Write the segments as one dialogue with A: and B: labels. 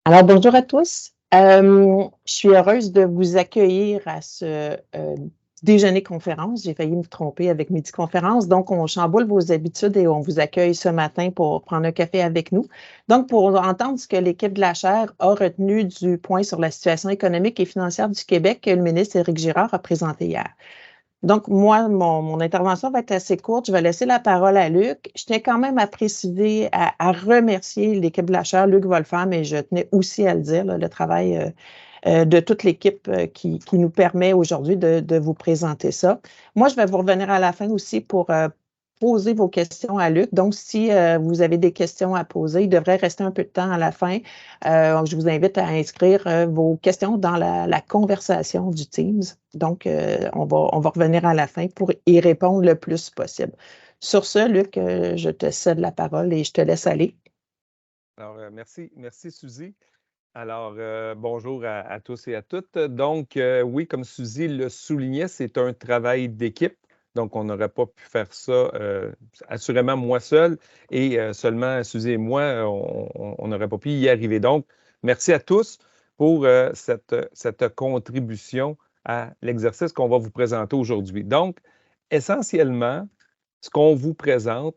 A: Alors, bonjour à tous. Je suis heureuse de vous accueillir à ce déjeuner conférence. J'ai failli me tromper avec midi conférence. Donc, on chamboule vos habitudes et on vous accueille ce matin pour prendre un café avec nous. Donc, pour entendre ce que l'équipe de la chaire a retenu du point sur la situation économique et financière du Québec que le ministre Éric Girard a présenté hier. Donc, moi, mon intervention va être assez courte. Je vais laisser la parole à Luc. Je tiens quand même à préciser, à remercier l'équipe de la chaire. Luc va le faire, mais je tenais aussi à le dire, là, le travail de toute l'équipe qui nous permet aujourd'hui de vous présenter ça. Moi, je vais vous revenir à la fin aussi pour poser vos questions à Luc. Donc, si vous avez des questions à poser, il devrait rester un peu de temps à la fin. Je vous invite à inscrire vos questions dans la conversation du Teams. Donc, on va revenir à la fin pour y répondre le plus possible. Sur ce, Luc, je te cède la parole et je te laisse aller.
B: Alors, merci Suzy. Alors, bonjour à tous et à toutes. Donc, oui, comme Suzy le soulignait, c'est un travail d'équipe. Donc, on n'aurait pas pu faire ça assurément moi seul et seulement Suzy et moi, on n'aurait pas pu y arriver. Donc, merci à tous pour cette contribution à l'exercice qu'on va vous présenter aujourd'hui. Donc, essentiellement, ce qu'on vous présente,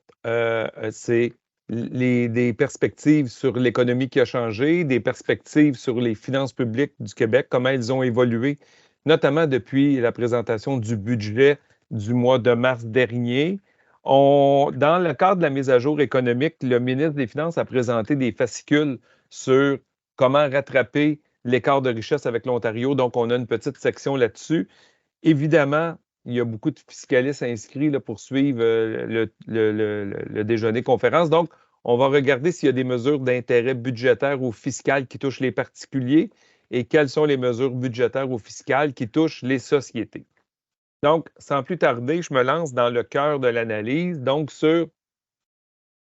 B: c'est des perspectives sur l'économie qui a changé, des perspectives sur les finances publiques du Québec, comment elles ont évolué, notamment depuis la présentation du budget du mois de mars dernier. Dans le cadre de la mise à jour économique, le ministre des Finances a présenté des fascicules sur comment rattraper l'écart de richesse avec l'Ontario. Donc, on a une petite section là-dessus. Évidemment, il y a beaucoup de fiscalistes inscrits là, pour suivre le déjeuner conférence. Donc, on va regarder s'il y a des mesures d'intérêt budgétaire ou fiscal qui touchent les particuliers et quelles sont les mesures budgétaires ou fiscales qui touchent les sociétés. Donc, sans plus tarder, je me lance dans le cœur de l'analyse, donc sur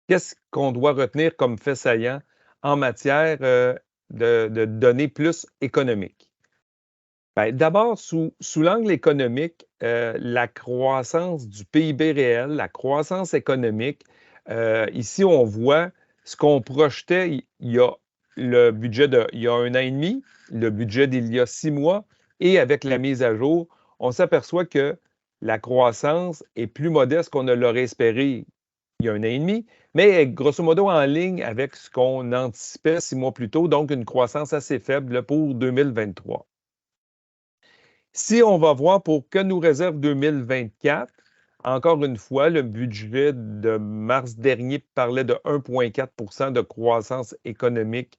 B: qu'est-ce qu'on doit retenir comme fait saillant en matière de données plus économiques. Bien, d'abord, sous l'angle économique, la croissance du PIB réel, la croissance économique, ici, on voit ce qu'on projetait il y a le budget il y a 1 an et demi, le budget d'il y a 6 mois, et avec la mise à jour, on s'aperçoit que la croissance est plus modeste qu'on ne l'aurait espéré il y a 1 an et demi, mais est grosso modo en ligne avec ce qu'on anticipait 6 mois plus tôt, donc une croissance assez faible pour 2023. Si on va voir pour que nous réserve 2024, encore une fois, le budget de mars dernier parlait de 1,4 de croissance économique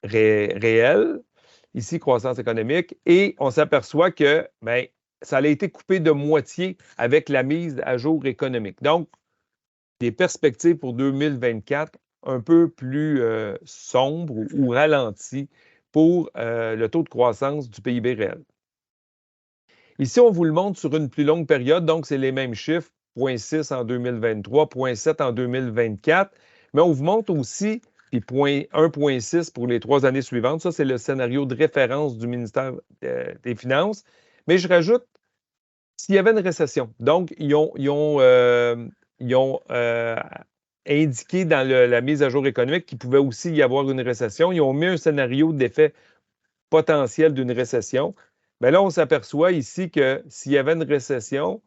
B: réelle. Ici, croissance économique. Et on s'aperçoit que bien, ça a été coupé de moitié avec la mise à jour économique. Donc, des perspectives pour 2024 un peu plus sombres ou ralenties pour le taux de croissance du PIB réel. Ici, on vous le montre sur une plus longue période, donc c'est les mêmes chiffres, 0,6 en 2023, 0,7 en 2024, mais on vous montre aussi, puis 1,6 pour les 3 années suivantes. Ça, c'est le scénario de référence du ministère des Finances. Mais je rajoute, s'il y avait une récession, donc ils ont indiqué dans la mise à jour économique qu'il pouvait aussi y avoir une récession. Ils ont mis un scénario d'effet potentiel d'une récession. Mais là, on s'aperçoit ici que s'il y avait une récession,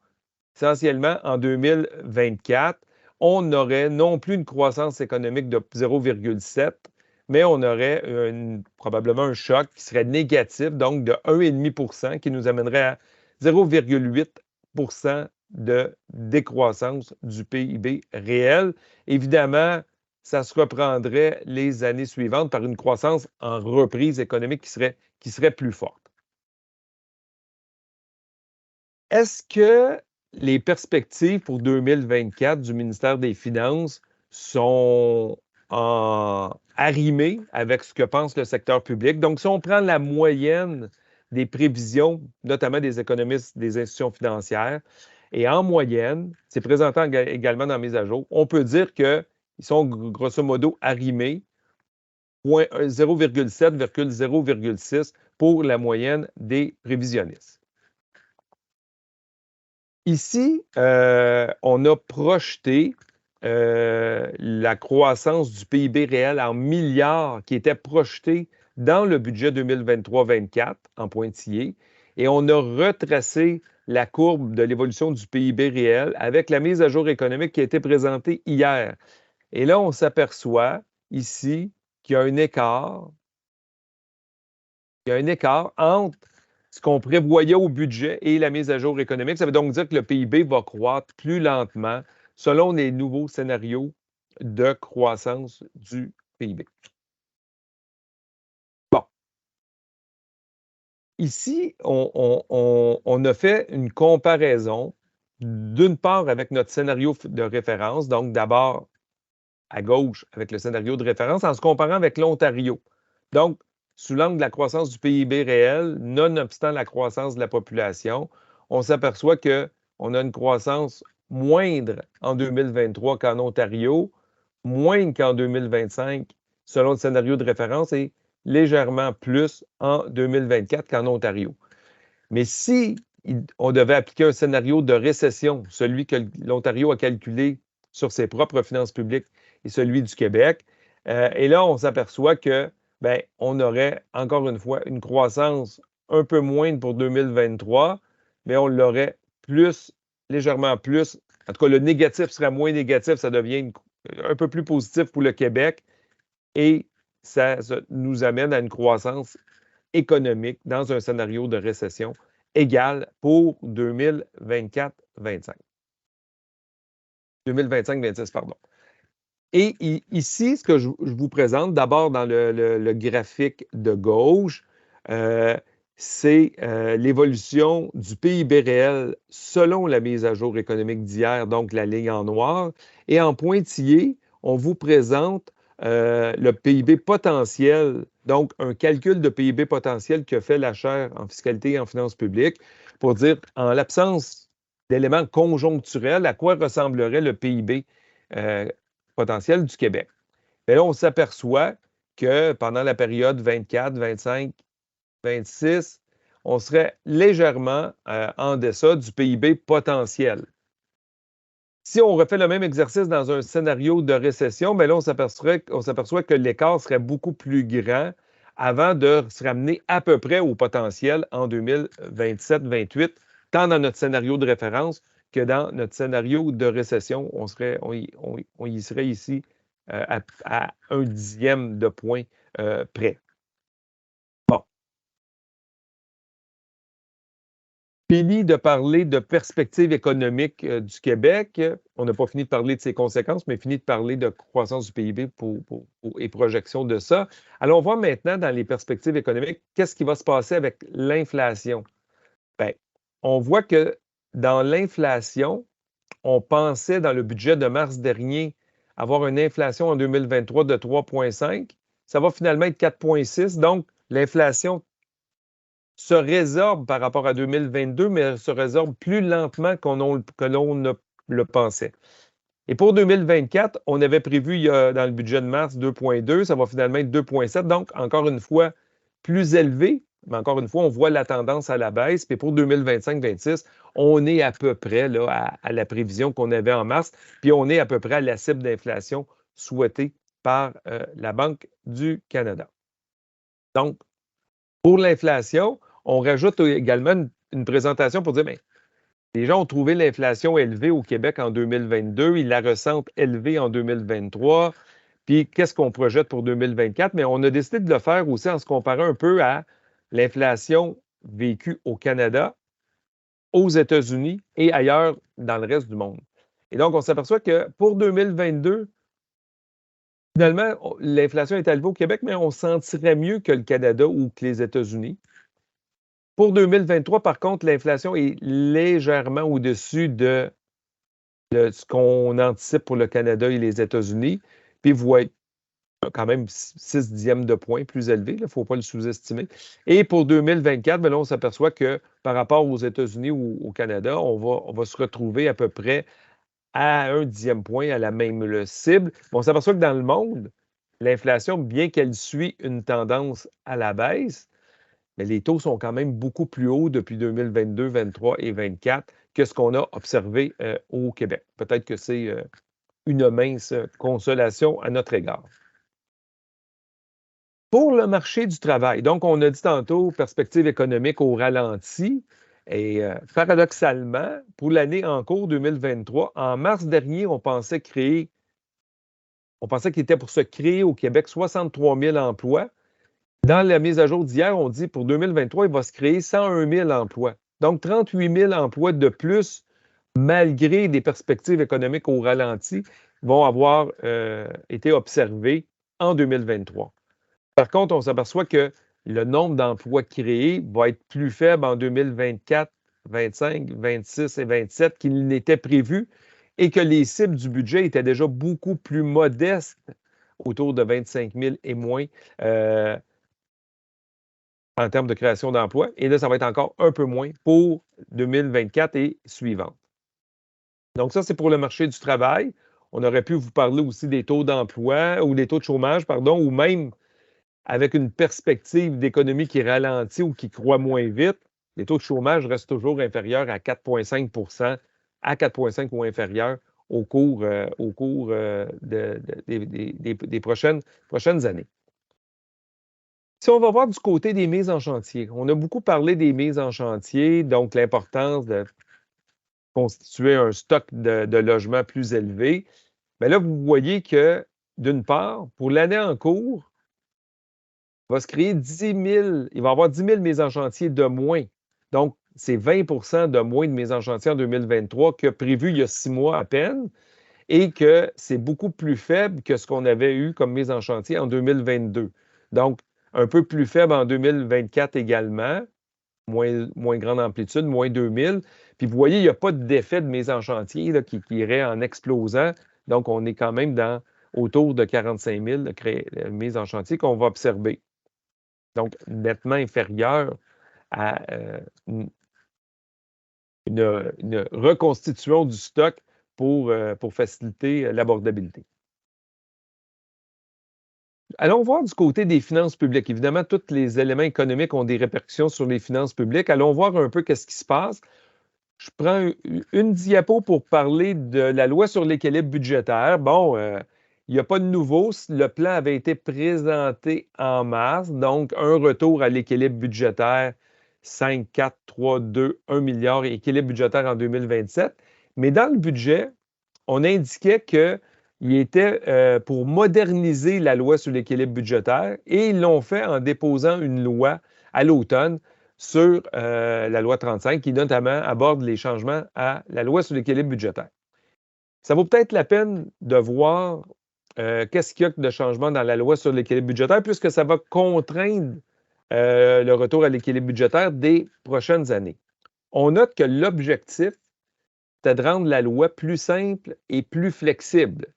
B: essentiellement en 2024, on n'aurait non plus une croissance économique de 0,7, mais on aurait probablement un choc qui serait négatif, donc de 1,5 qui nous amènerait à 0,8 de décroissance du PIB réel. Évidemment, ça se reprendrait les années suivantes par une croissance en reprise économique qui serait plus forte. Est-ce que les perspectives pour 2024 du ministère des Finances sont arrimées avec ce que pense le secteur public? Donc, si on prend la moyenne des prévisions, notamment des économistes des institutions financières, et en moyenne, c'est présenté également dans la mise à jour, on peut dire qu'ils sont grosso modo arrimés 0,7 0,6 pour la moyenne des prévisionnistes. Ici, on a projeté la croissance du PIB réel en milliards qui était projetée dans le budget 2023-24 en pointillé. Et on a retracé la courbe de l'évolution du PIB réel avec la mise à jour économique qui a été présentée hier. Et là, on s'aperçoit ici qu'il y a un écart. Il y a un écart entre ce qu'on prévoyait au budget et la mise à jour économique. Ça veut donc dire que le PIB va croître plus lentement selon les nouveaux scénarios de croissance du PIB. Bon. Ici, on a fait une comparaison d'une part avec notre scénario de référence, donc d'abord à gauche avec le scénario de référence en se comparant avec l'Ontario. Donc, sous l'angle de la croissance du PIB réel, nonobstant la croissance de la population, on s'aperçoit qu'on a une croissance moindre en 2023 qu'en Ontario, moindre qu'en 2025 selon le scénario de référence et légèrement plus en 2024 qu'en Ontario. Mais si on devait appliquer un scénario de récession, celui que l'Ontario a calculé sur ses propres finances publiques et celui du Québec, et là, on s'aperçoit que on aurait, encore une fois, une croissance un peu moindre pour 2023, mais on l'aurait plus, légèrement plus. En tout cas, le négatif serait moins négatif, ça devient un peu plus positif pour le Québec et ça nous amène à une croissance économique dans un scénario de récession égale pour 2024-25. 2025-26, pardon. Et ici, ce que je vous présente, d'abord dans le graphique de gauche, c'est l'évolution du PIB réel selon la mise à jour économique d'hier, donc la ligne en noir. Et en pointillé, on vous présente le PIB potentiel, donc un calcul de PIB potentiel que fait la chaire en fiscalité et en finances publiques pour dire, en l'absence d'éléments conjoncturels, à quoi ressemblerait le PIB potentiel du Québec. Mais là, on s'aperçoit que pendant la période 24, 25, 26, on serait légèrement en deçà du PIB potentiel. Si on refait le même exercice dans un scénario de récession, bien là, on s'aperçoit que l'écart serait beaucoup plus grand avant de se ramener à peu près au potentiel en 2027-28, tant dans notre scénario de référence que dans notre scénario de récession. On y serait ici à 1/10 de point près. Bon. Fini de parler de perspectives économiques du Québec. On n'a pas fini de parler de ses conséquences, mais fini de parler de croissance du PIB et projection de ça. Allons voir maintenant dans les perspectives économiques, qu'est-ce qui va se passer avec l'inflation? Bien, on voit que dans l'inflation, on pensait dans le budget de mars dernier avoir une inflation en 2023 de 3,5. Ça va finalement être 4,6. Donc, l'inflation se résorbe par rapport à 2022, mais elle se résorbe plus lentement que l'on ne le pensait. Et pour 2024, on avait prévu dans le budget de mars 2,2, ça va finalement être 2,7, donc encore une fois plus élevé, mais encore une fois, on voit la tendance à la baisse. Puis pour 2025-26, on est à peu près là, à la prévision qu'on avait en mars, puis on est à peu près à la cible d'inflation souhaitée par la Banque du Canada. Donc, pour l'inflation, on rajoute également une présentation pour dire, bien, les gens ont trouvé l'inflation élevée au Québec en 2022, ils la ressentent élevée en 2023, puis qu'est-ce qu'on projette pour 2024? Mais on a décidé de le faire aussi en se comparant un peu à l'inflation vécue au Canada, aux États-Unis et ailleurs dans le reste du monde. Et donc, on s'aperçoit que pour 2022, finalement, l'inflation est élevée au Québec, mais on sentirait mieux que le Canada ou que les États-Unis. Pour 2023, par contre, l'inflation est légèrement au-dessus de ce qu'on anticipe pour le Canada et les États-Unis. Puis vous voyez quand même 6/10 de point plus élevé, il ne faut pas le sous-estimer. Et pour 2024, bien là, on s'aperçoit que par rapport aux États-Unis ou au Canada, on va se retrouver à peu près à 1/10 point à la même cible. Mais on s'aperçoit que dans le monde, l'inflation, bien qu'elle suit une tendance à la baisse, mais les taux sont quand même beaucoup plus hauts depuis 2022, 2023 et 2024 que ce qu'on a observé au Québec. Peut-être que c'est une mince consolation à notre égard. Pour le marché du travail, donc on a dit tantôt, perspective économique au ralenti, et paradoxalement, pour l'année en cours 2023, en mars dernier, on pensait qu'il était pour se créer au Québec 63 000 emplois. Dans la mise à jour d'hier, on dit pour 2023, il va se créer 101 000 emplois. Donc 38 000 emplois de plus, malgré des perspectives économiques au ralenti, vont avoir été observés en 2023. Par contre, on s'aperçoit que le nombre d'emplois créés va être plus faible en 2024, 25, 26 et 27 qu'il n'était prévu et que les cibles du budget étaient déjà beaucoup plus modestes, autour de 25 000 et moins en termes de création d'emplois. Et là, ça va être encore un peu moins pour 2024 et suivante. Donc ça, c'est pour le marché du travail. On aurait pu vous parler aussi des taux d'emploi ou des taux de chômage, pardon, ou même avec une perspective d'économie qui ralentit ou qui croît moins vite, les taux de chômage restent toujours inférieurs à 4,5 à 4,5 ou inférieurs au cours des prochaines années. Si on va voir du côté des mises en chantier, on a beaucoup parlé des mises en chantier, donc l'importance de constituer un stock de logements plus élevé. Bien là, vous voyez que, d'une part, pour l'année en cours, il va se créer 10 000, il va y avoir 10 000 mises en chantier de moins. Donc, c'est 20 de moins de mises en chantier en 2023 que prévu il y a 6 mois à peine et que c'est beaucoup plus faible que ce qu'on avait eu comme mise en chantier en 2022. Donc, un peu plus faible en 2024 également, moins grande amplitude, moins 2000. Puis vous voyez, il n'y a pas d'effet de mise en chantier là, qui irait en explosant. Donc, on est quand même autour de 45 000 mises en chantier qu'on va observer. Donc, nettement inférieur à une reconstitution du stock pour faciliter l'abordabilité. Allons voir du côté des finances publiques. Évidemment, tous les éléments économiques ont des répercussions sur les finances publiques. Allons voir un peu qu'est-ce qui se passe. Je prends une diapo pour parler de la loi sur l'équilibre budgétaire. Bon, il n'y a pas de nouveau. Le plan avait été présenté en mars, donc un retour à l'équilibre budgétaire 5, 4, 3, 2, 1 milliard et équilibre budgétaire en 2027. Mais dans le budget, on indiquait qu'il était pour moderniser la loi sur l'équilibre budgétaire et ils l'ont fait en déposant une loi à l'automne sur la loi 35 qui notamment aborde les changements à la loi sur l'équilibre budgétaire. Ça vaut peut-être la peine de voir qu'est-ce qu'il y a de changement dans la loi sur l'équilibre budgétaire puisque ça va contraindre le retour à l'équilibre budgétaire des prochaines années. On note que l'objectif, c'est de rendre la loi plus simple et plus flexible.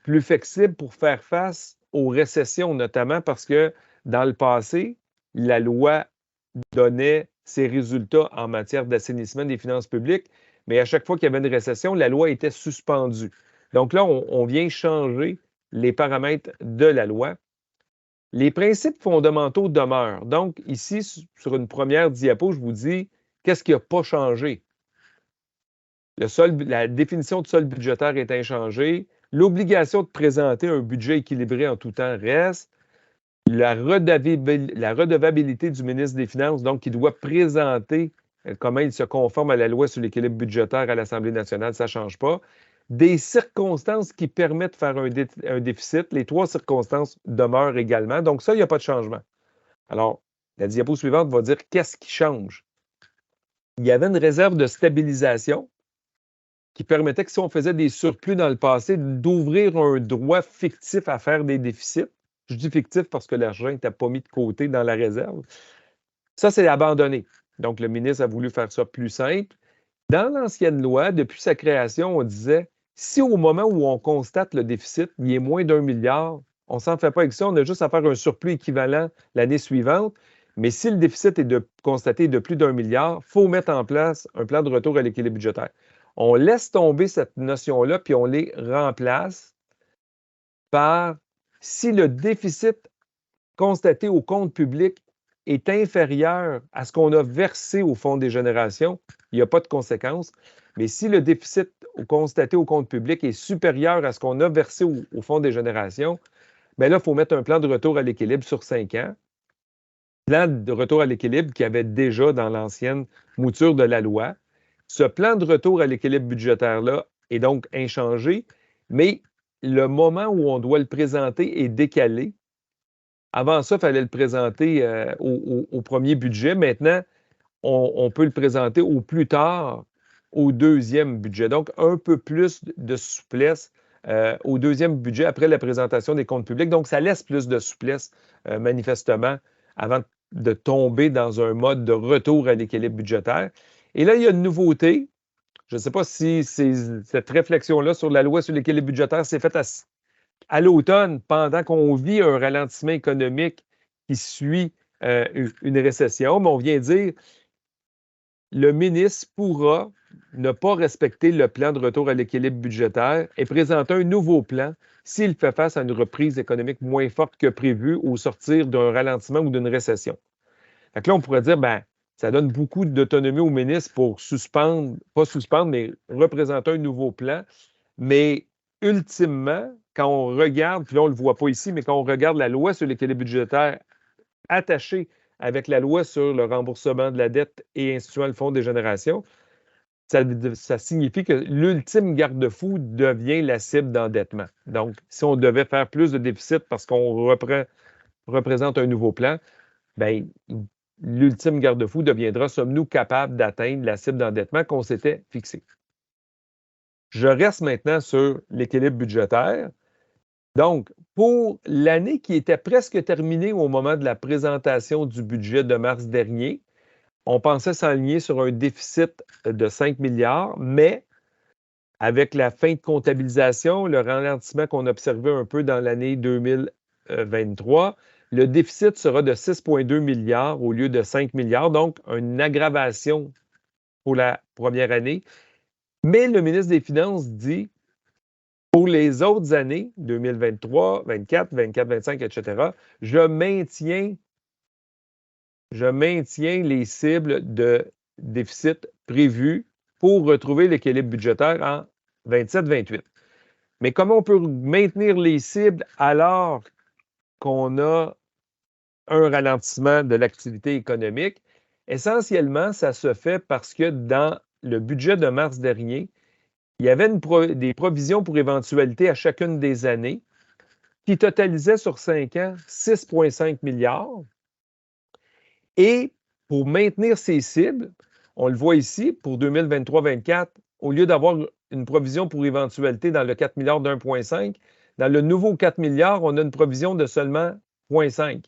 B: Plus flexible pour faire face aux récessions, notamment parce que dans le passé, la loi donnait ses résultats en matière d'assainissement des finances publiques, mais à chaque fois qu'il y avait une récession, la loi était suspendue. Donc là, on vient changer les paramètres de la loi. Les principes fondamentaux demeurent. Donc ici, sur une première diapo, je vous dis qu'est-ce qui n'a pas changé. La définition de solde budgétaire est inchangée. L'obligation de présenter un budget équilibré en tout temps reste. La redevabilité du ministre des Finances, donc, qui doit présenter comment il se conforme à la loi sur l'équilibre budgétaire à l'Assemblée nationale, ça ne change pas. Des circonstances qui permettent de faire un déficit, les 3 circonstances demeurent également. Donc, ça, il n'y a pas de changement. Alors, la diapo suivante va dire qu'est-ce qui change. Il y avait une réserve de stabilisation qui permettait que si on faisait des surplus dans le passé, d'ouvrir un droit fictif à faire des déficits. Je dis fictif parce que l'argent n'était pas mis de côté dans la réserve. Ça, c'est abandonné. Donc, le ministre a voulu faire ça plus simple. Dans l'ancienne loi, depuis sa création, on disait, si au moment où on constate le déficit, il est moins d'1 milliard, on ne s'en fait pas avec ça, on a juste à faire un surplus équivalent l'année suivante. Mais si le déficit est constaté de plus d'1 milliard, il faut mettre en place un plan de retour à l'équilibre budgétaire. On laisse tomber cette notion-là, puis on les remplace par si le déficit constaté au compte public est inférieur à ce qu'on a versé au Fonds des générations, il n'y a pas de conséquences. Mais si le déficit constaté au compte public est supérieur à ce qu'on a versé au Fonds des générations, bien là, il faut mettre un plan de retour à l'équilibre sur 5 ans. Plan de retour à l'équilibre qui avait déjà dans l'ancienne mouture de la loi. Ce plan de retour à l'équilibre budgétaire-là est donc inchangé, mais le moment où on doit le présenter est décalé. Avant ça, il fallait le présenter au premier budget. Maintenant, on peut le présenter au plus tard au deuxième budget. Donc, un peu plus de souplesse au deuxième budget après la présentation des comptes publics. Donc, ça laisse plus de souplesse, manifestement, avant de tomber dans un mode de retour à l'équilibre budgétaire. Et là, il y a une nouveauté. Je ne sais pas si cette réflexion-là sur la loi sur l'équilibre budgétaire s'est faite à l'automne, pendant qu'on vit un ralentissement économique qui suit une récession, mais on vient dire le ministre pourra ne pas respecter le plan de retour à l'équilibre budgétaire et présenter un nouveau plan s'il fait face à une reprise économique moins forte que prévu au sortir d'un ralentissement ou d'une récession. Fait que là, on pourrait dire, ben, ça donne beaucoup d'autonomie au ministre pour suspendre, pas suspendre, mais représenter un nouveau plan. Mais ultimement, quand on regarde, puis là, on ne le voit pas ici, mais quand on regarde la loi sur l'équilibre budgétaire attachée avec la loi sur le remboursement de la dette et instituant le Fonds des générations, ça signifie que l'ultime garde-fou devient la cible d'endettement. Donc, si on devait faire plus de déficit parce qu'on représente un nouveau plan, bien, l'ultime garde-fou deviendra, sommes-nous capables d'atteindre la cible d'endettement qu'on s'était fixée? Je reste maintenant sur l'équilibre budgétaire. Donc, pour l'année qui était presque terminée au moment de la présentation du budget de mars dernier, on pensait s'aligner sur un déficit de 5 milliards, mais avec la fin de comptabilisation, le ralentissement qu'on observait un peu dans l'année 2023, le déficit sera de 6,2 milliards au lieu de 5 milliards, donc une aggravation pour la première année. Mais le ministre des Finances dit, pour les autres années, 2023, 24, 24, 25, etc., je maintiens les cibles de déficit prévues pour retrouver l'équilibre budgétaire en 27-28. Mais comment on peut maintenir les cibles alors qu'on a un ralentissement de l'activité économique? Essentiellement, ça se fait parce que dans le budget de mars dernier, il y avait des provisions pour éventualité à chacune des années qui totalisaient sur 5 ans 6,5 milliards. Et pour maintenir ces cibles, on le voit ici, pour 2023-24, au lieu d'avoir une provision pour éventualité dans le 4 milliards d'1,5, dans le nouveau 4 milliards, on a une provision de seulement 0,5.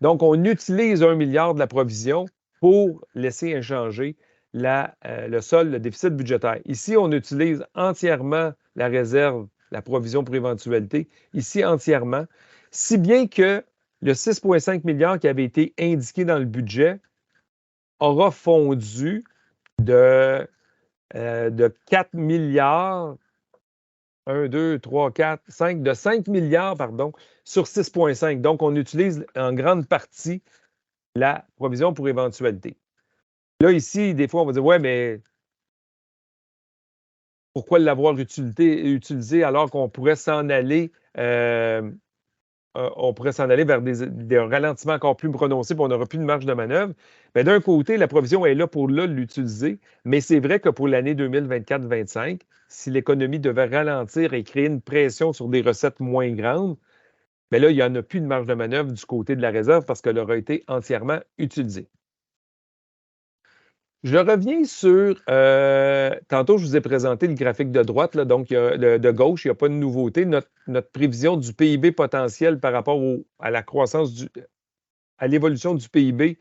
B: Donc, on utilise 1 milliard de la provision pour laisser inchangé le déficit budgétaire. Ici, on utilise entièrement la réserve, la provision pour éventualité, ici entièrement, si bien que le 6,5 milliards qui avait été indiqué dans le budget aura fondu de 4 milliards, 1, 2, 3, 4, 5, de 5 milliards, pardon, sur 6,5. Donc, on utilise en grande partie la provision pour éventualité. Là, ici, des fois, on va dire, ouais, mais pourquoi l'avoir utilisé alors qu'on pourrait s'en aller vers des ralentissements encore plus prononcés, puis on n'aura plus de marge de manœuvre. Mais d'un côté, la provision est là pour l'utiliser, mais c'est vrai que pour l'année 2024-25, si l'économie devait ralentir et créer une pression sur des recettes moins grandes, bien là, il n'y en a plus de marge de manœuvre du côté de la réserve parce qu'elle aura été entièrement utilisée. Je reviens sur, tantôt, je vous ai présenté le graphique de droite, là, donc de gauche, il n'y a pas de nouveauté. Notre prévision du PIB potentiel par rapport à la croissance, à l'évolution du PIB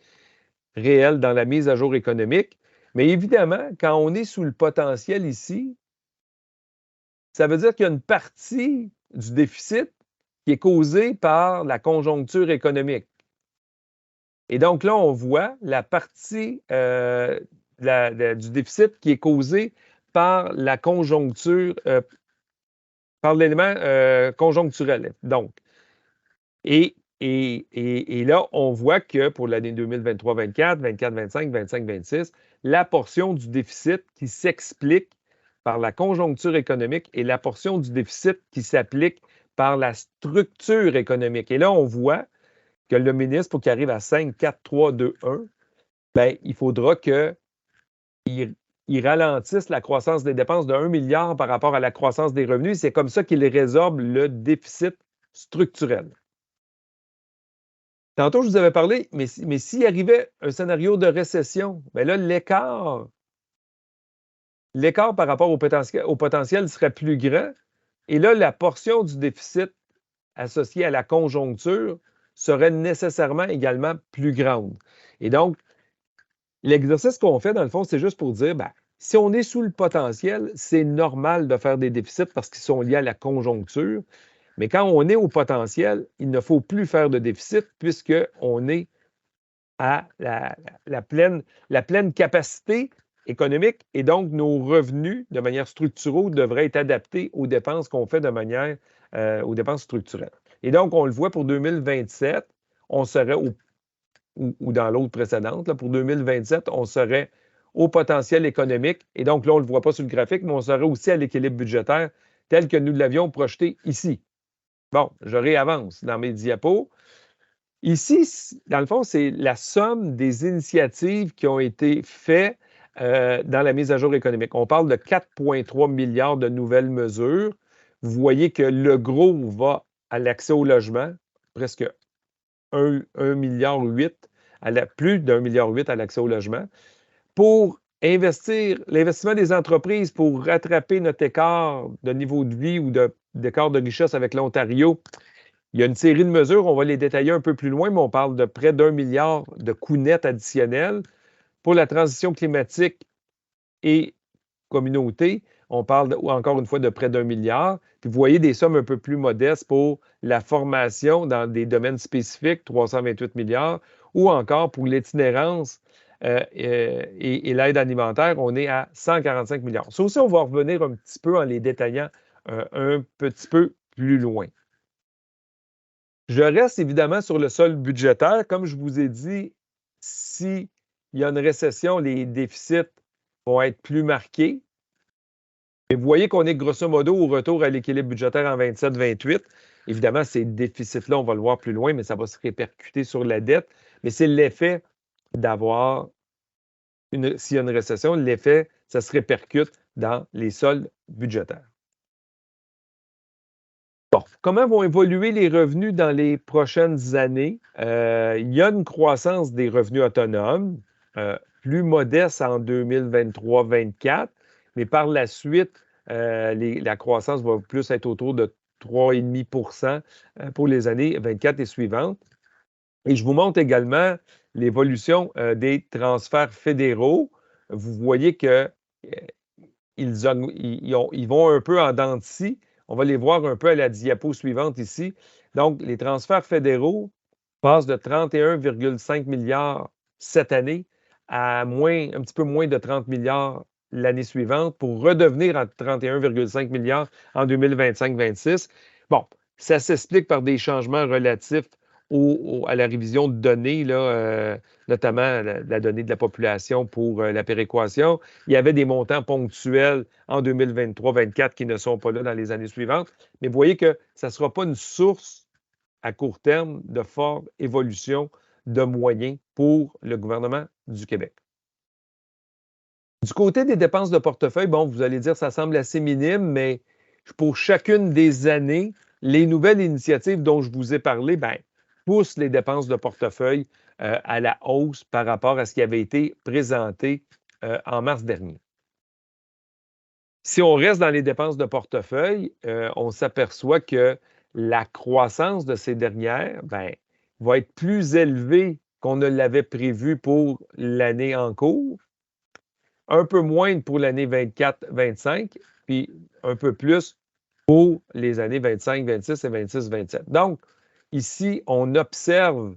B: réel dans la mise à jour économique. Mais évidemment, quand on est sous le potentiel ici, ça veut dire qu'il y a une partie du déficit qui est causée par la conjoncture économique. Et donc là, on voit la partie du déficit qui est causée par la conjoncture, par l'élément conjoncturel. Donc, et Et là, on voit que pour l'année 2023-24, 24-25, 25-26, la portion du déficit qui s'explique par la conjoncture économique et la portion du déficit qui s'applique par la structure économique. Et là, on voit que le ministre, pour qu'il arrive à 5, 4, 3, 2, 1, bien, il faudra qu'il ralentisse la croissance des dépenses de 1 milliard par rapport à la croissance des revenus. C'est comme ça qu'il résorbe le déficit structurel. Tantôt, je vous avais parlé, mais s'il arrivait un scénario de récession, bien là, l'écart par rapport au potentiel serait plus grand. Et là, la portion du déficit associée à la conjoncture serait nécessairement également plus grande. Et donc, l'exercice qu'on fait, dans le fond, c'est juste pour dire, ben, si on est sous le potentiel, c'est normal de faire des déficits parce qu'ils sont liés à la conjoncture. Mais quand on est au potentiel, il ne faut plus faire de déficit puisqu'on est à la pleine capacité économique et donc nos revenus, de manière structurelle, devraient être adaptés aux dépenses qu'on fait aux dépenses structurelles. Et donc, on le voit pour 2027, on serait ou dans l'autre précédente, là, pour 2027, on serait au potentiel économique. Et donc, là, on ne le voit pas sur le graphique, mais on serait aussi à l'équilibre budgétaire tel que nous l'avions projeté ici. Bon, je réavance dans mes diapos. Ici, dans le fond, c'est la somme des initiatives qui ont été faites dans la mise à jour économique. On parle de 4,3 milliards de nouvelles mesures. Vous voyez que le gros va à l'accès au logement, presque 1,8 milliard, plus d'1,8 milliard à l'accès au logement. Pour l'investissement des entreprises pour rattraper notre écart de niveau de vie ou d'écart de richesse avec l'Ontario, il y a une série de mesures, on va les détailler un peu plus loin, mais on parle de près d'1 milliard de coûts nets additionnels. Pour la transition climatique et communauté, on parle encore une fois de près d'1 milliard. Puis vous voyez des sommes un peu plus modestes pour la formation dans des domaines spécifiques, 328 milliards, ou encore pour l'itinérance et l'aide alimentaire, on est à 145 milliards. Ça aussi, on va revenir un petit peu en les détaillant un petit peu plus loin. Je reste évidemment sur le sol budgétaire. Comme je vous ai dit, s'il y a une récession, les déficits vont être plus marqués. Et vous voyez qu'on est grosso modo au retour à l'équilibre budgétaire en 27-28. Évidemment, ces déficits-là, on va le voir plus loin, mais ça va se répercuter sur la dette. Mais c'est l'effet d'avoir, s'il y a une récession, l'effet, ça se répercute dans les soldes budgétaires. Bon, comment vont évoluer les revenus dans les prochaines années? Il y a une croissance des revenus autonomes, plus modeste en 2023-24, mais par la suite, la croissance va plus être autour de 3,5 pour les années 24 et suivantes. Et je vous montre également l'évolution des transferts fédéraux. Vous voyez que ils vont un peu en dents de scie. On va les voir un peu à la diapo suivante ici. Donc, les transferts fédéraux passent de 31,5 milliards cette année à un petit peu moins de 30 milliards l'année suivante pour redevenir à 31,5 milliards en 2025-26. Bon, ça s'explique par des changements relatifs à la révision de données, là, notamment la donnée de la population pour la péréquation. Il y avait des montants ponctuels en 2023-24 qui ne sont pas là dans les années suivantes. Mais vous voyez que ça ne sera pas une source à court terme de forte évolution de moyens pour le gouvernement du Québec. Du côté des dépenses de portefeuille, bon, vous allez dire ça semble assez minime, mais pour chacune des années, les nouvelles initiatives dont je vous ai parlé, bien, poussent les dépenses de portefeuille à la hausse par rapport à ce qui avait été présenté en mars dernier. Si on reste dans les dépenses de portefeuille, on s'aperçoit que la croissance de ces dernières bien, va être plus élevée qu'on ne l'avait prévu pour l'année en cours, un peu moins pour l'année 24-25, puis un peu plus pour les années 25, 26 et 26, 27. Donc, ici, on observe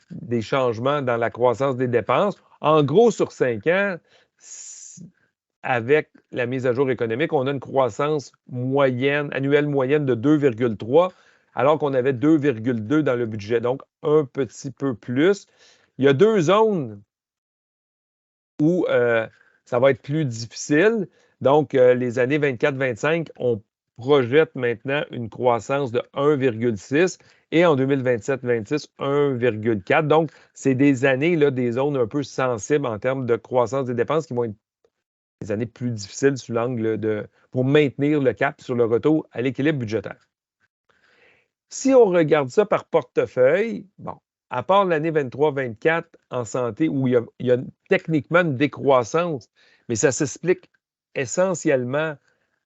B: des changements dans la croissance des dépenses. En gros, sur 5 ans, avec la mise à jour économique, on a une croissance moyenne, annuelle moyenne de 2,3, alors qu'on avait 2,2 dans le budget, donc un petit peu plus. Il y a deux zones où ça va être plus difficile. Donc, les années 24-25, on projette maintenant une croissance de 1,6 et en 2027-26, 1,4. Donc, c'est des années, là, des zones un peu sensibles en termes de croissance des dépenses qui vont être des années plus difficiles sous l'angle pour maintenir le cap sur le retour à l'équilibre budgétaire. Si on regarde ça par portefeuille, bon, à part l'année 23-24 en santé, où il y a techniquement une décroissance, mais ça s'explique essentiellement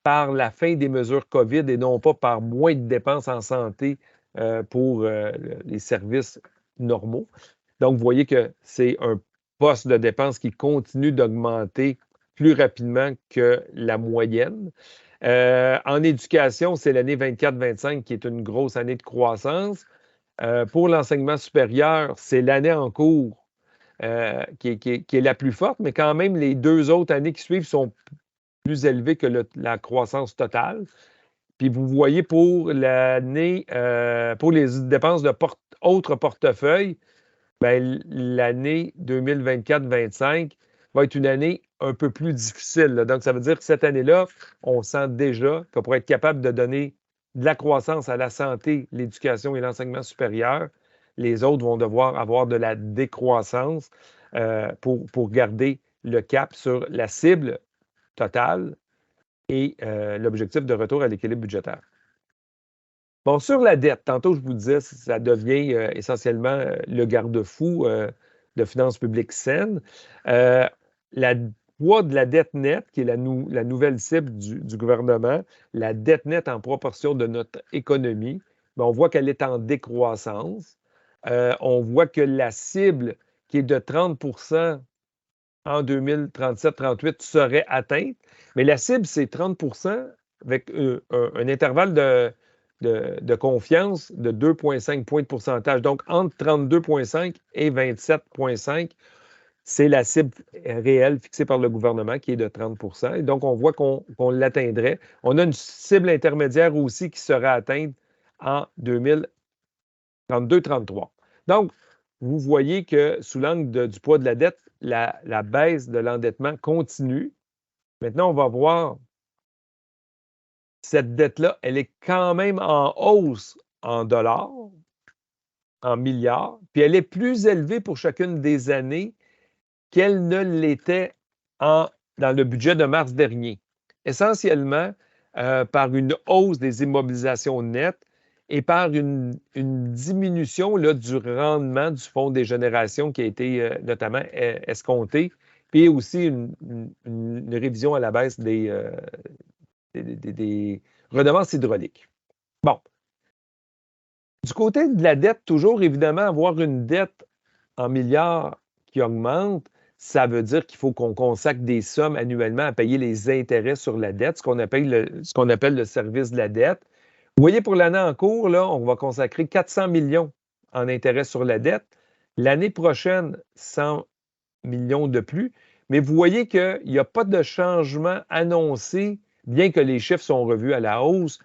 B: par la fin des mesures COVID et non pas par moins de dépenses en santé pour les services normaux. Donc, vous voyez que c'est un poste de dépense qui continue d'augmenter plus rapidement que la moyenne. En éducation, c'est l'année 24-25 qui est une grosse année de croissance. Pour l'enseignement supérieur, c'est l'année en cours qui est la plus forte, mais quand même, les deux autres années qui suivent sont plus élevées que la croissance totale. Puis vous voyez pour l'année, pour les dépenses de autres portefeuilles, ben, l'année 2024-25 va être une année un peu plus difficile, là. Donc, ça veut dire que cette année-là, on sent déjà que pour être capable de donner de la croissance à la santé, l'éducation et l'enseignement supérieur, les autres vont devoir avoir de la décroissance pour garder le cap sur la cible totale et l'objectif de retour à l'équilibre budgétaire. Bon, sur la dette, tantôt je vous disais, ça devient essentiellement le garde-fou de finances publiques saines. Le poids de la dette nette, qui est la nouvelle cible du gouvernement, la dette nette en proportion de notre économie, bien, on voit qu'elle est en décroissance. On voit que la cible, qui est de 30 en 2037-38, serait atteinte. Mais la cible, c'est 30 avec un intervalle de confiance de 2,5 points de pourcentage. Donc, entre 32,5 et 27,5, c'est la cible réelle fixée par le gouvernement qui est de 30 Et donc, on voit qu'on l'atteindrait. On a une cible intermédiaire aussi qui sera atteinte en 2032-33. Donc, vous voyez que sous l'angle du poids de la dette, la baisse de l'endettement continue. Maintenant, on va voir cette dette-là, elle est quand même en hausse en dollars, en milliards, puis elle est plus élevée pour chacune des années qu'elle ne l'était dans le budget de mars dernier. Essentiellement par une hausse des immobilisations nettes et par une diminution là, du rendement du Fonds des générations qui a été notamment escompté, puis aussi une révision à la baisse des redevances hydrauliques. Bon. Du côté de la dette, toujours évidemment, avoir une dette en milliards qui augmente, ça veut dire qu'il faut qu'on consacre des sommes annuellement à payer les intérêts sur la dette, ce qu'on appelle le service de la dette. Vous voyez, pour l'année en cours, là, on va consacrer 400 millions en intérêts sur la dette. L'année prochaine, 100 millions de plus. Mais vous voyez qu'il n'y a pas de changement annoncé, bien que les chiffres sont revus à la hausse,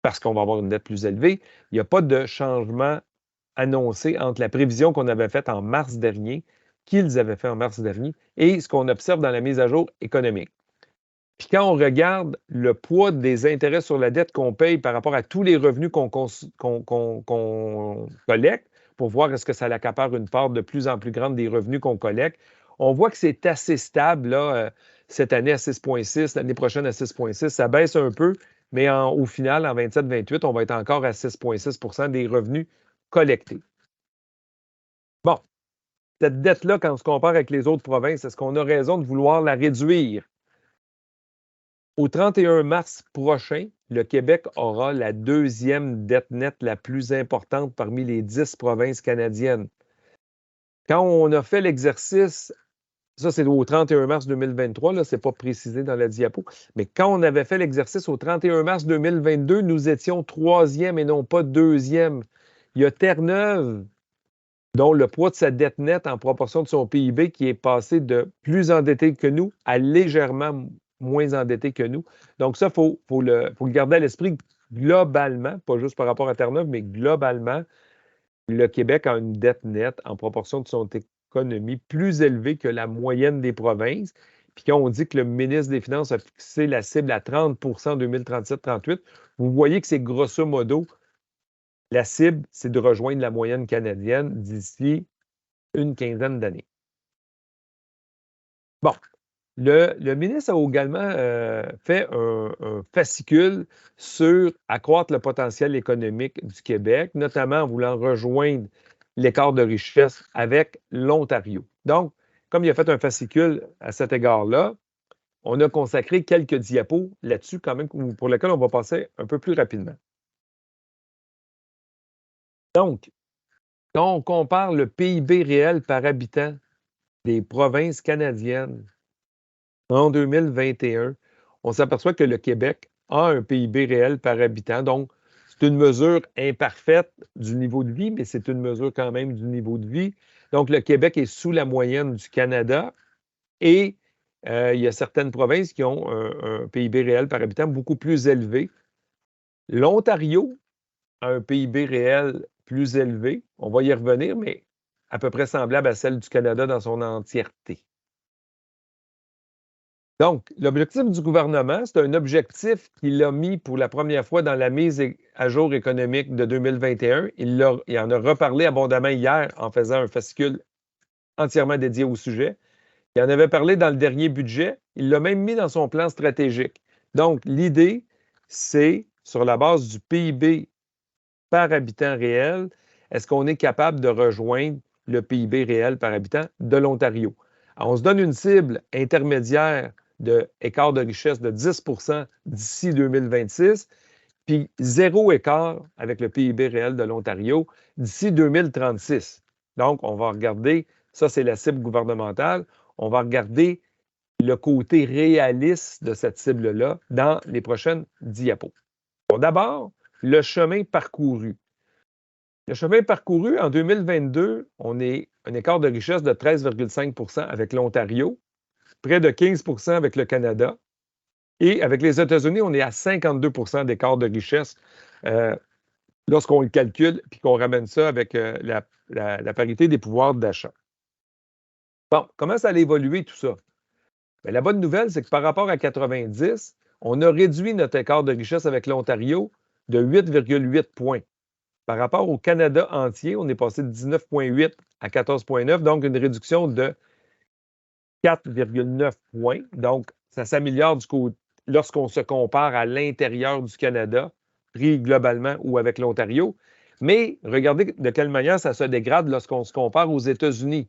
B: parce qu'on va avoir une dette plus élevée. Il n'y a pas de changement annoncé entre la prévision qu'on avait faite en mars dernier, qu'ils avaient fait en mars dernier, et ce qu'on observe dans la mise à jour économique. Puis quand on regarde le poids des intérêts sur la dette qu'on paye par rapport à tous les revenus qu'on collecte, pour voir est-ce que ça accapare une part de plus en plus grande des revenus qu'on collecte, on voit que c'est assez stable là, cette année à 6,6, l'année prochaine à 6,6. Ça baisse un peu, mais au final, en 27-28, on va être encore à 6,6 des revenus collectés. Bon, cette dette-là, quand on se compare avec les autres provinces, est-ce qu'on a raison de vouloir la réduire? Au 31 mars prochain, le Québec aura la deuxième dette nette la plus importante parmi les 10 provinces canadiennes. Quand on a fait l'exercice, ça c'est au 31 mars 2023, là, c'est pas précisé dans la diapo, mais quand on avait fait l'exercice au 31 mars 2022, nous étions troisième et non pas deuxième. Il y a Terre-Neuve dont le poids de sa dette nette en proportion de son PIB qui est passé de plus endetté que nous à légèrement moins endetté que nous. Donc ça, faut le garder à l'esprit globalement, pas juste par rapport à Terre-Neuve, mais globalement, le Québec a une dette nette en proportion de son économie plus élevée que la moyenne des provinces. Puis quand on dit que le ministre des Finances a fixé la cible à 30 en 2037-38, vous voyez que c'est grosso modo, la cible, c'est de rejoindre la moyenne canadienne d'ici une quinzaine d'années. Bon, le ministre a également fait un fascicule sur accroître le potentiel économique du Québec, notamment en voulant rejoindre l'écart de richesse avec l'Ontario. Donc, comme il a fait un fascicule à cet égard-là, on a consacré quelques diapos là-dessus, quand même, pour lesquels on va passer un peu plus rapidement. Donc, quand on compare le PIB réel par habitant des provinces canadiennes en 2021, on s'aperçoit que le Québec a un PIB réel par habitant. Donc, c'est une mesure imparfaite du niveau de vie, mais c'est une mesure quand même du niveau de vie. Donc, le Québec est sous la moyenne du Canada et il y a certaines provinces qui ont un PIB réel par habitant beaucoup plus élevé. L'Ontario a un PIB réel plus élevé. On va y revenir, mais à peu près semblable à celle du Canada dans son entièreté. Donc, l'objectif du gouvernement, c'est un objectif qu'il a mis pour la première fois dans la mise à jour économique de 2021. Il en a reparlé abondamment hier en faisant un fascicule entièrement dédié au sujet. Il en avait parlé dans le dernier budget. Il l'a même mis dans son plan stratégique. Donc, l'idée, c'est, sur la base du PIB par habitant réel, est-ce qu'on est capable de rejoindre le PIB réel par habitant de l'Ontario? On se donne une cible intermédiaire d'écart de richesse de 10 d'ici 2026, puis zéro écart avec le PIB réel de l'Ontario d'ici 2036. Donc, on va regarder, ça c'est la cible gouvernementale, on va regarder le côté réaliste de cette cible-là dans les prochaines diapos. Bon, d'abord, le chemin parcouru. Le chemin parcouru en 2022, on est un écart de richesse de 13,5 avec l'Ontario, près de 15 avec le Canada. Et avec les États-Unis, on est à 52 d'écart de richesse lorsqu'on le calcule puis qu'on ramène ça avec la parité des pouvoirs d'achat. Bon, comment ça allait évoluer tout ça? Bien, la bonne nouvelle, c'est que par rapport à 90, on a réduit notre écart de richesse avec l'Ontario de 8,8 points. Par rapport au Canada entier, on est passé de 19,8 à 14,9, donc une réduction de 4,9 points. Donc, ça s'améliore lorsqu'on se compare à l'intérieur du Canada, pris globalement ou avec l'Ontario. Mais regardez de quelle manière ça se dégrade lorsqu'on se compare aux États-Unis.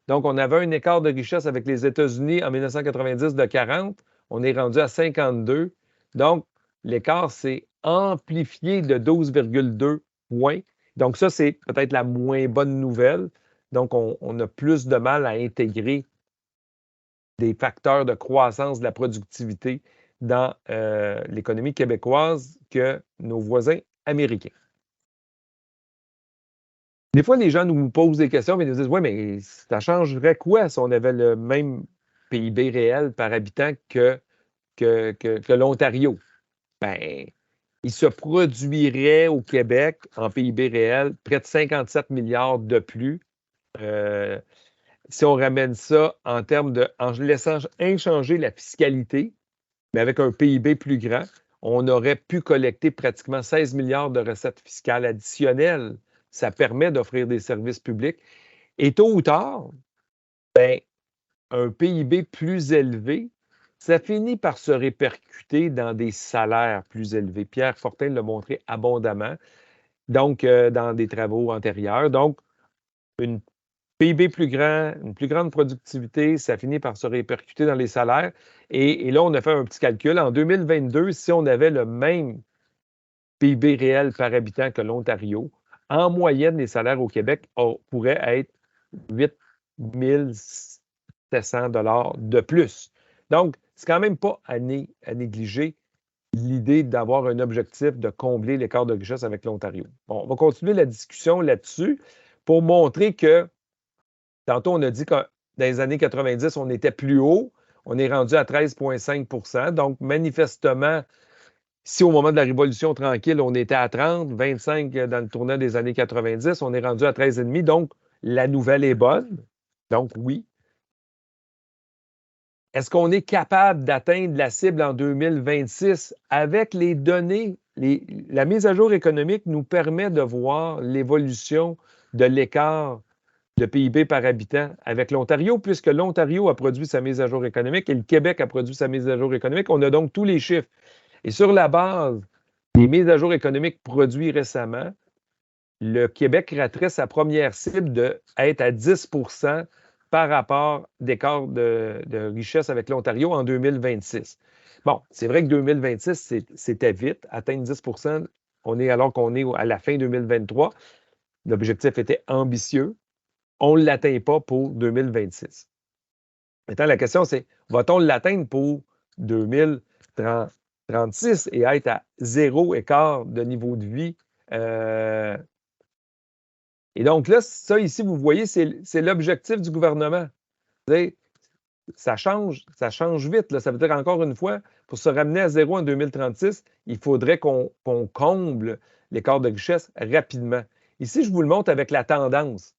B: Donc, on avait un écart de richesse avec les États-Unis en 1990 de 40. On est rendu à 52. Donc, l'écart s'est amplifié de 12,2 points. Donc, ça, c'est peut-être la moins bonne nouvelle. Donc, on a plus de mal à intégrer des facteurs de croissance de la productivité dans l'économie québécoise que nos voisins américains. Des fois, les gens nous posent des questions et nous disent « Oui, mais ça changerait quoi si on avait le même PIB réel par habitant que l'Ontario? » Bien, il se produirait au Québec, en PIB réel, près de 57 milliards de plus. Si on ramène ça en termes en laissant inchanger la fiscalité, mais avec un PIB plus grand, on aurait pu collecter pratiquement 16 milliards de recettes fiscales additionnelles. Ça permet d'offrir des services publics. Et tôt ou tard, ben, un PIB plus élevé, ça finit par se répercuter dans des salaires plus élevés. Pierre Fortin l'a montré abondamment, donc dans des travaux antérieurs. Donc, une PIB plus grand, une plus grande productivité, ça finit par se répercuter dans les salaires. Et là, on a fait un petit calcul. En 2022, si on avait le même PIB réel par habitant que l'Ontario, en moyenne, les salaires au Québec pourraient être 8 700 $ de plus. Donc, c'est quand même pas à négliger l'idée d'avoir un objectif de combler l'écart de richesse avec l'Ontario. Bon, on va continuer la discussion là-dessus. pour montrer que, tantôt on a dit que dans les années 90, on était plus haut, on est rendu à 13,5 %. Donc, manifestement, si au moment de la Révolution tranquille, on était à 30, 25 dans le tournant des années 90, on est rendu à 13,5. Donc, la nouvelle est bonne. Donc, oui. Est-ce qu'on est capable d'atteindre la cible en 2026 avec les données? La mise à jour économique nous permet de voir l'évolution de l'écart de PIB par habitant avec l'Ontario, puisque l'Ontario a produit sa mise à jour économique et le Québec a produit sa mise à jour économique. On a donc tous les chiffres. Et sur la base des mises à jour économiques produites récemment, le Québec raterait sa première cible d'être à 10 par rapport d'écart de richesse avec l'Ontario en 2026. Bon, c'est vrai que 2026, c'était vite, atteindre 10 alors qu'on est à la fin 2023. L'objectif était ambitieux. On ne l'atteint pas pour 2026. Maintenant, la question, c'est, va-t-on l'atteindre pour 2036 et être à 0 écart de niveau de vie? Et donc là, ça ici, vous voyez, c'est l'objectif du gouvernement. Ça change vite. Là. Ça veut dire, encore une fois, pour se ramener à 0 en 2036, il faudrait qu'on comble l'écart de richesse rapidement. Ici, je vous le montre avec la tendance.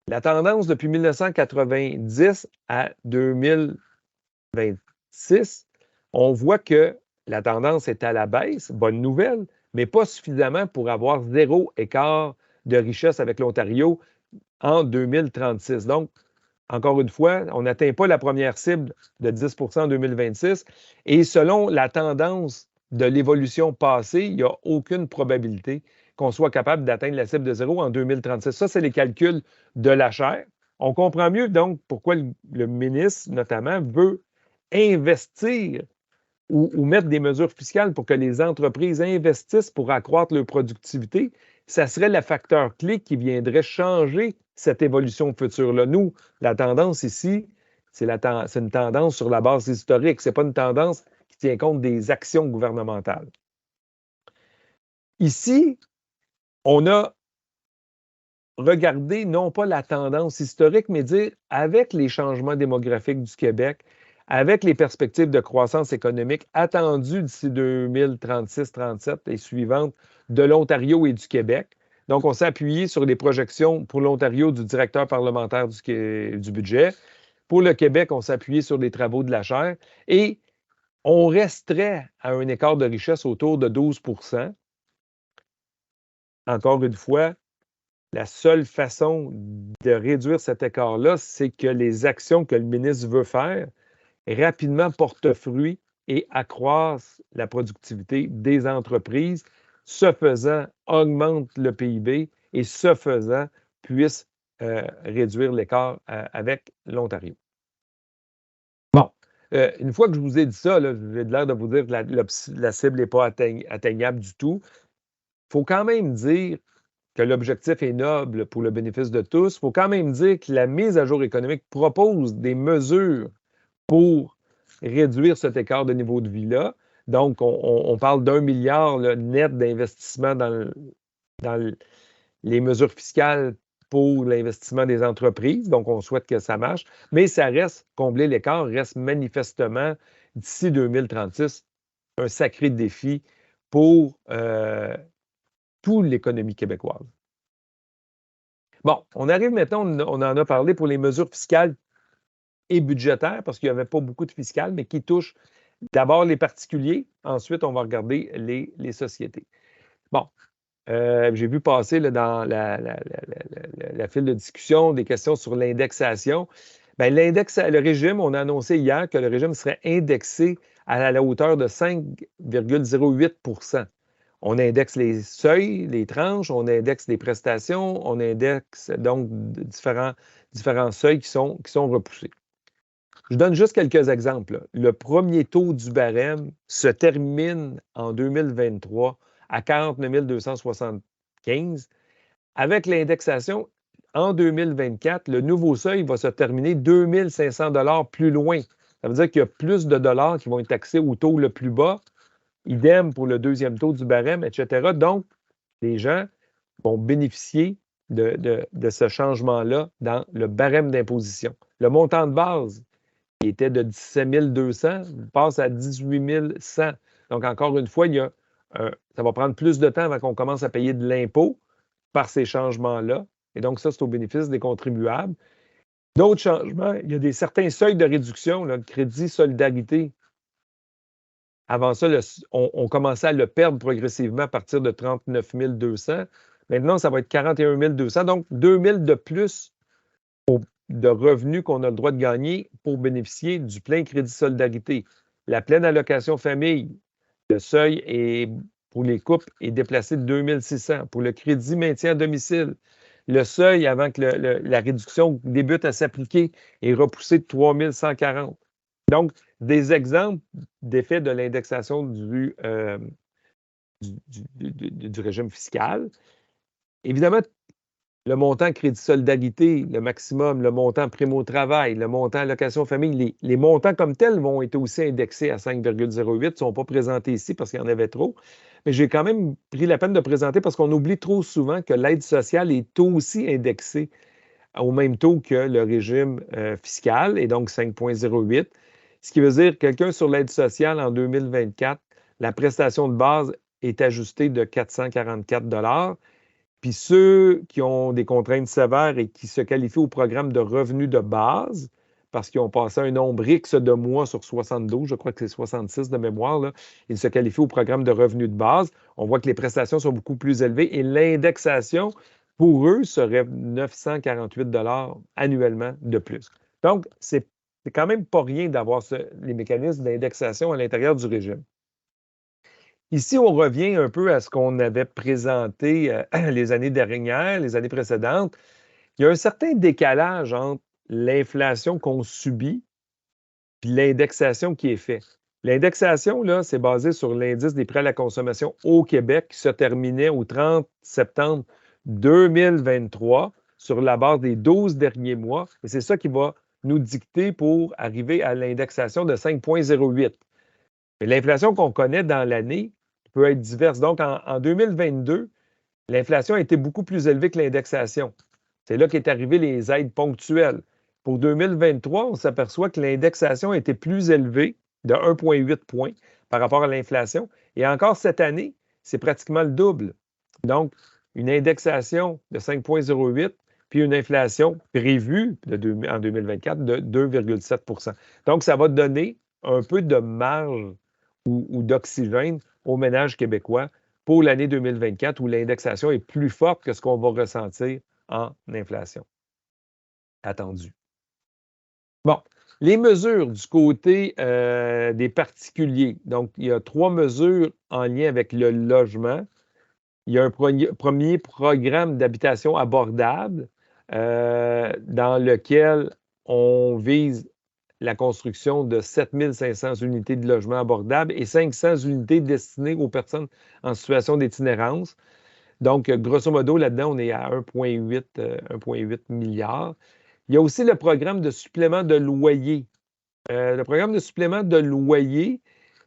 B: La tendance depuis 1990 à 2026, on voit que la tendance est à la baisse, bonne nouvelle, mais pas suffisamment pour avoir 0 écart de richesse avec l'Ontario en 2036. Donc, encore une fois, on n'atteint pas la première cible de 10 en 2026. Et selon la tendance de l'évolution passée, il n'y a aucune probabilité qu'on soit capable d'atteindre la cible de 0 en 2036. Ça, c'est les calculs de la chaire. On comprend mieux donc pourquoi le ministre, notamment, veut investir ou mettre des mesures fiscales pour que les entreprises investissent pour accroître leur productivité. Ça serait le facteur clé qui viendrait changer cette évolution future-là. Nous, la tendance ici, c'est une tendance sur la base historique. Ce n'est pas une tendance qui tient compte des actions gouvernementales. Ici, on a regardé non pas la tendance historique, mais dire avec les changements démographiques du Québec, avec les perspectives de croissance économique attendues d'ici 2036-37 et suivantes de l'Ontario et du Québec. Donc, on s'est appuyé sur les projections pour l'Ontario du directeur parlementaire du budget. Pour le Québec, on s'est appuyé sur les travaux de la chaire et on resterait à un écart de richesse autour de 12 %. Encore une fois, la seule façon de réduire cet écart-là, c'est que les actions que le ministre veut faire rapidement portent fruit et accroissent la productivité des entreprises. Ce faisant, augmente le PIB et ce faisant, puisse réduire l'écart avec l'Ontario. Bon, une fois que je vous ai dit ça, j'ai l'air de vous dire que la cible n'est pas atteignable du tout. Il faut quand même dire que l'objectif est noble pour le bénéfice de tous. Il faut quand même dire que la mise à jour économique propose des mesures pour réduire cet écart de niveau de vie-là. Donc, on parle d'1 milliard net d'investissement dans les mesures fiscales pour l'investissement des entreprises. Donc, on souhaite que ça marche. Mais ça reste, combler l'écart reste manifestement, d'ici 2036, un sacré défi pour toute l'économie québécoise. Bon, on arrive maintenant, on en a parlé pour les mesures fiscales et budgétaires, parce qu'il n'y avait pas beaucoup de fiscales, mais qui touchent d'abord les particuliers. Ensuite, on va regarder les sociétés. Bon, j'ai vu passer là, dans la file de discussion des questions sur l'indexation. Bien, le régime, on a annoncé hier que le régime serait indexé à la hauteur de 5,08 %. On indexe les seuils, les tranches, on indexe les prestations, on indexe donc différents seuils qui sont repoussés. Je donne juste quelques exemples. Là. Le premier taux du barème se termine en 2023 à 49 275. Avec l'indexation, en 2024, le nouveau seuil va se terminer 2 500 $ plus loin. Ça veut dire qu'il y a plus de dollars qui vont être taxés au taux le plus bas. Idem pour le deuxième taux du barème, etc. Donc, les gens vont bénéficier de ce changement-là dans le barème d'imposition. Le montant de base, qui était de 17 200, passe à 18 100. Donc, encore une fois, ça va prendre plus de temps avant qu'on commence à payer de l'impôt par ces changements-là. Et donc, ça, c'est au bénéfice des contribuables. D'autres changements, il y a certains seuils de réduction, le crédit solidarité. Avant ça, on commençait à le perdre progressivement à partir de 39 200. Maintenant, ça va être 41 200. Donc, 2 000 de plus de revenus qu'on a le droit de gagner pour bénéficier du plein crédit solidarité. La pleine allocation famille, le seuil pour les couples est déplacé de 2 600. Pour le crédit maintien à domicile, le seuil avant que la réduction débute à s'appliquer est repoussé de 3 140. Donc, des exemples d'effets de l'indexation du régime fiscal. Évidemment, le montant crédit solidarité, le maximum, le montant prime au travail, le montant allocation famille, les montants comme tels vont être aussi indexés à 5,08. Ils ne sont pas présentés ici parce qu'il y en avait trop. Mais j'ai quand même pris la peine de présenter parce qu'on oublie trop souvent que l'aide sociale est aussi indexée au même taux que le régime fiscal, et donc 5,08. Ce qui veut dire que quelqu'un sur l'aide sociale en 2024, la prestation de base est ajustée de 444 $. Puis ceux qui ont des contraintes sévères et qui se qualifient au programme de revenus de base, parce qu'ils ont passé un nombre X de mois sur 72, je crois que c'est 66 de mémoire, là, ils se qualifient au programme de revenus de base. On voit que les prestations sont beaucoup plus élevées et l'indexation, pour eux, serait 948 $ annuellement de plus. Donc, c'est quand même pas rien d'avoir les mécanismes d'indexation à l'intérieur du régime. Ici, on revient un peu à ce qu'on avait présenté les années dernières, les années précédentes. Il y a un certain décalage entre l'inflation qu'on subit et l'indexation qui est faite. L'indexation, là, c'est basé sur l'indice des prix à la consommation au Québec qui se terminait au 30 septembre 2023 sur la base des 12 derniers mois. Et c'est ça qui va nous dicter pour arriver à l'indexation de 5,08. Mais l'inflation qu'on connaît dans l'année peut être diverse. Donc, en 2022, l'inflation a été beaucoup plus élevée que l'indexation. C'est là qu'est arrivé les aides ponctuelles. Pour 2023, on s'aperçoit que l'indexation a été plus élevée de 1,8 points par rapport à l'inflation. Et encore cette année, c'est pratiquement le double. Donc, une indexation de 5,08 puis une inflation prévue en 2024 de 2,7 %. Donc, ça va donner un peu de marge ou d'oxygène aux ménages québécois pour l'année 2024 où l'indexation est plus forte que ce qu'on va ressentir en inflation attendue. Bon, les mesures du côté des particuliers. Donc, il y a 3 mesures en lien avec le logement. Il y a un premier programme d'habitation abordable dans lequel on vise la construction de 7 500 unités de logements abordables et 500 unités destinées aux personnes en situation d'itinérance. Donc, grosso modo, là-dedans, on est à 1,8 milliard. Il y a aussi le programme de supplément de loyer. Le programme de supplément de loyer,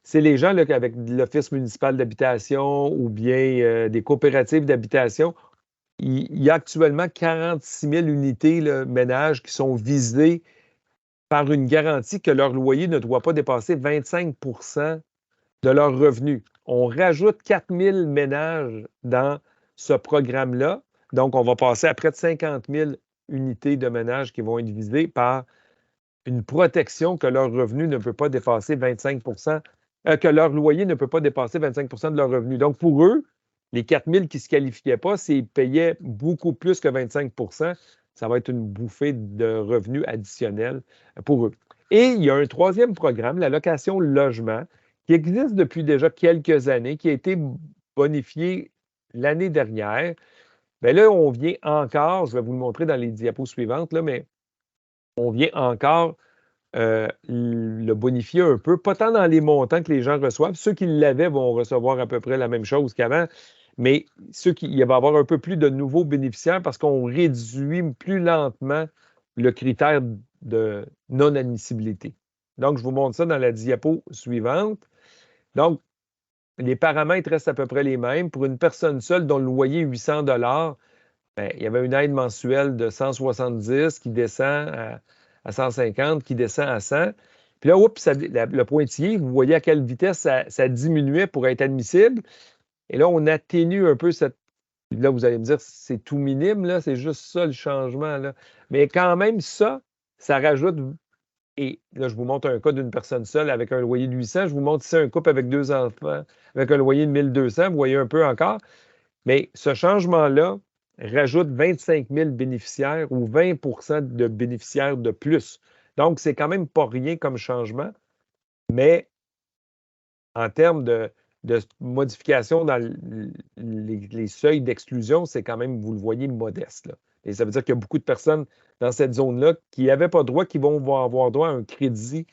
B: c'est les gens là, avec l'Office municipal d'habitation ou bien des coopératives d'habitation. Il y a actuellement 46 000 unités ménages qui sont visées par une garantie que leur loyer ne doit pas dépasser 25 % de leurs revenus. On rajoute 4 000 ménages dans ce programme-là. Donc, on va passer à près de 50 000 unités de ménages qui vont être visées par une protection que leur revenu ne peut pas dépasser 25 %, que leur loyer ne peut pas dépasser 25 % de leurs revenus. Donc, pour eux, les 4 000 qui ne se qualifiaient pas, s'ils payaient beaucoup plus que 25 %, ça va être une bouffée de revenus additionnels pour eux. Et il y a un troisième programme, la location logement, qui existe depuis déjà quelques années, qui a été bonifié l'année dernière. Bien là, on vient encore, je vais vous le montrer dans les diapos suivantes, là, mais on vient encore le bonifier un peu, pas tant dans les montants que les gens reçoivent. Ceux qui l'avaient vont recevoir à peu près la même chose qu'avant, mais il va y avoir un peu plus de nouveaux bénéficiaires parce qu'on réduit plus lentement le critère de non-admissibilité. Donc, je vous montre ça dans la diapo suivante. Donc, les paramètres restent à peu près les mêmes. Pour une personne seule dont le loyer est 800 $, ben, il y avait une aide mensuelle de 170 qui descend à 150, qui descend à 100. Puis là, oups, le pointillé, vous voyez à quelle vitesse ça diminuait pour être admissible. Et là, on atténue un peu cette. Là, vous allez me dire, c'est tout minime, là, c'est juste ça le changement, là. Mais quand même, ça rajoute. Et là, je vous montre un cas d'une personne seule avec un loyer de 800. Je vous montre ici un couple avec 2 enfants avec un loyer de 1200. Vous voyez un peu encore. Mais ce changement-là rajoute 25 000 bénéficiaires ou 20 de bénéficiaires de plus. Donc, c'est quand même pas rien comme changement, mais en termes de modification dans les seuils d'exclusion, c'est quand même, vous le voyez, modeste, là. Et ça veut dire qu'il y a beaucoup de personnes dans cette zone-là qui n'avaient pas droit, qui vont avoir droit à un crédit,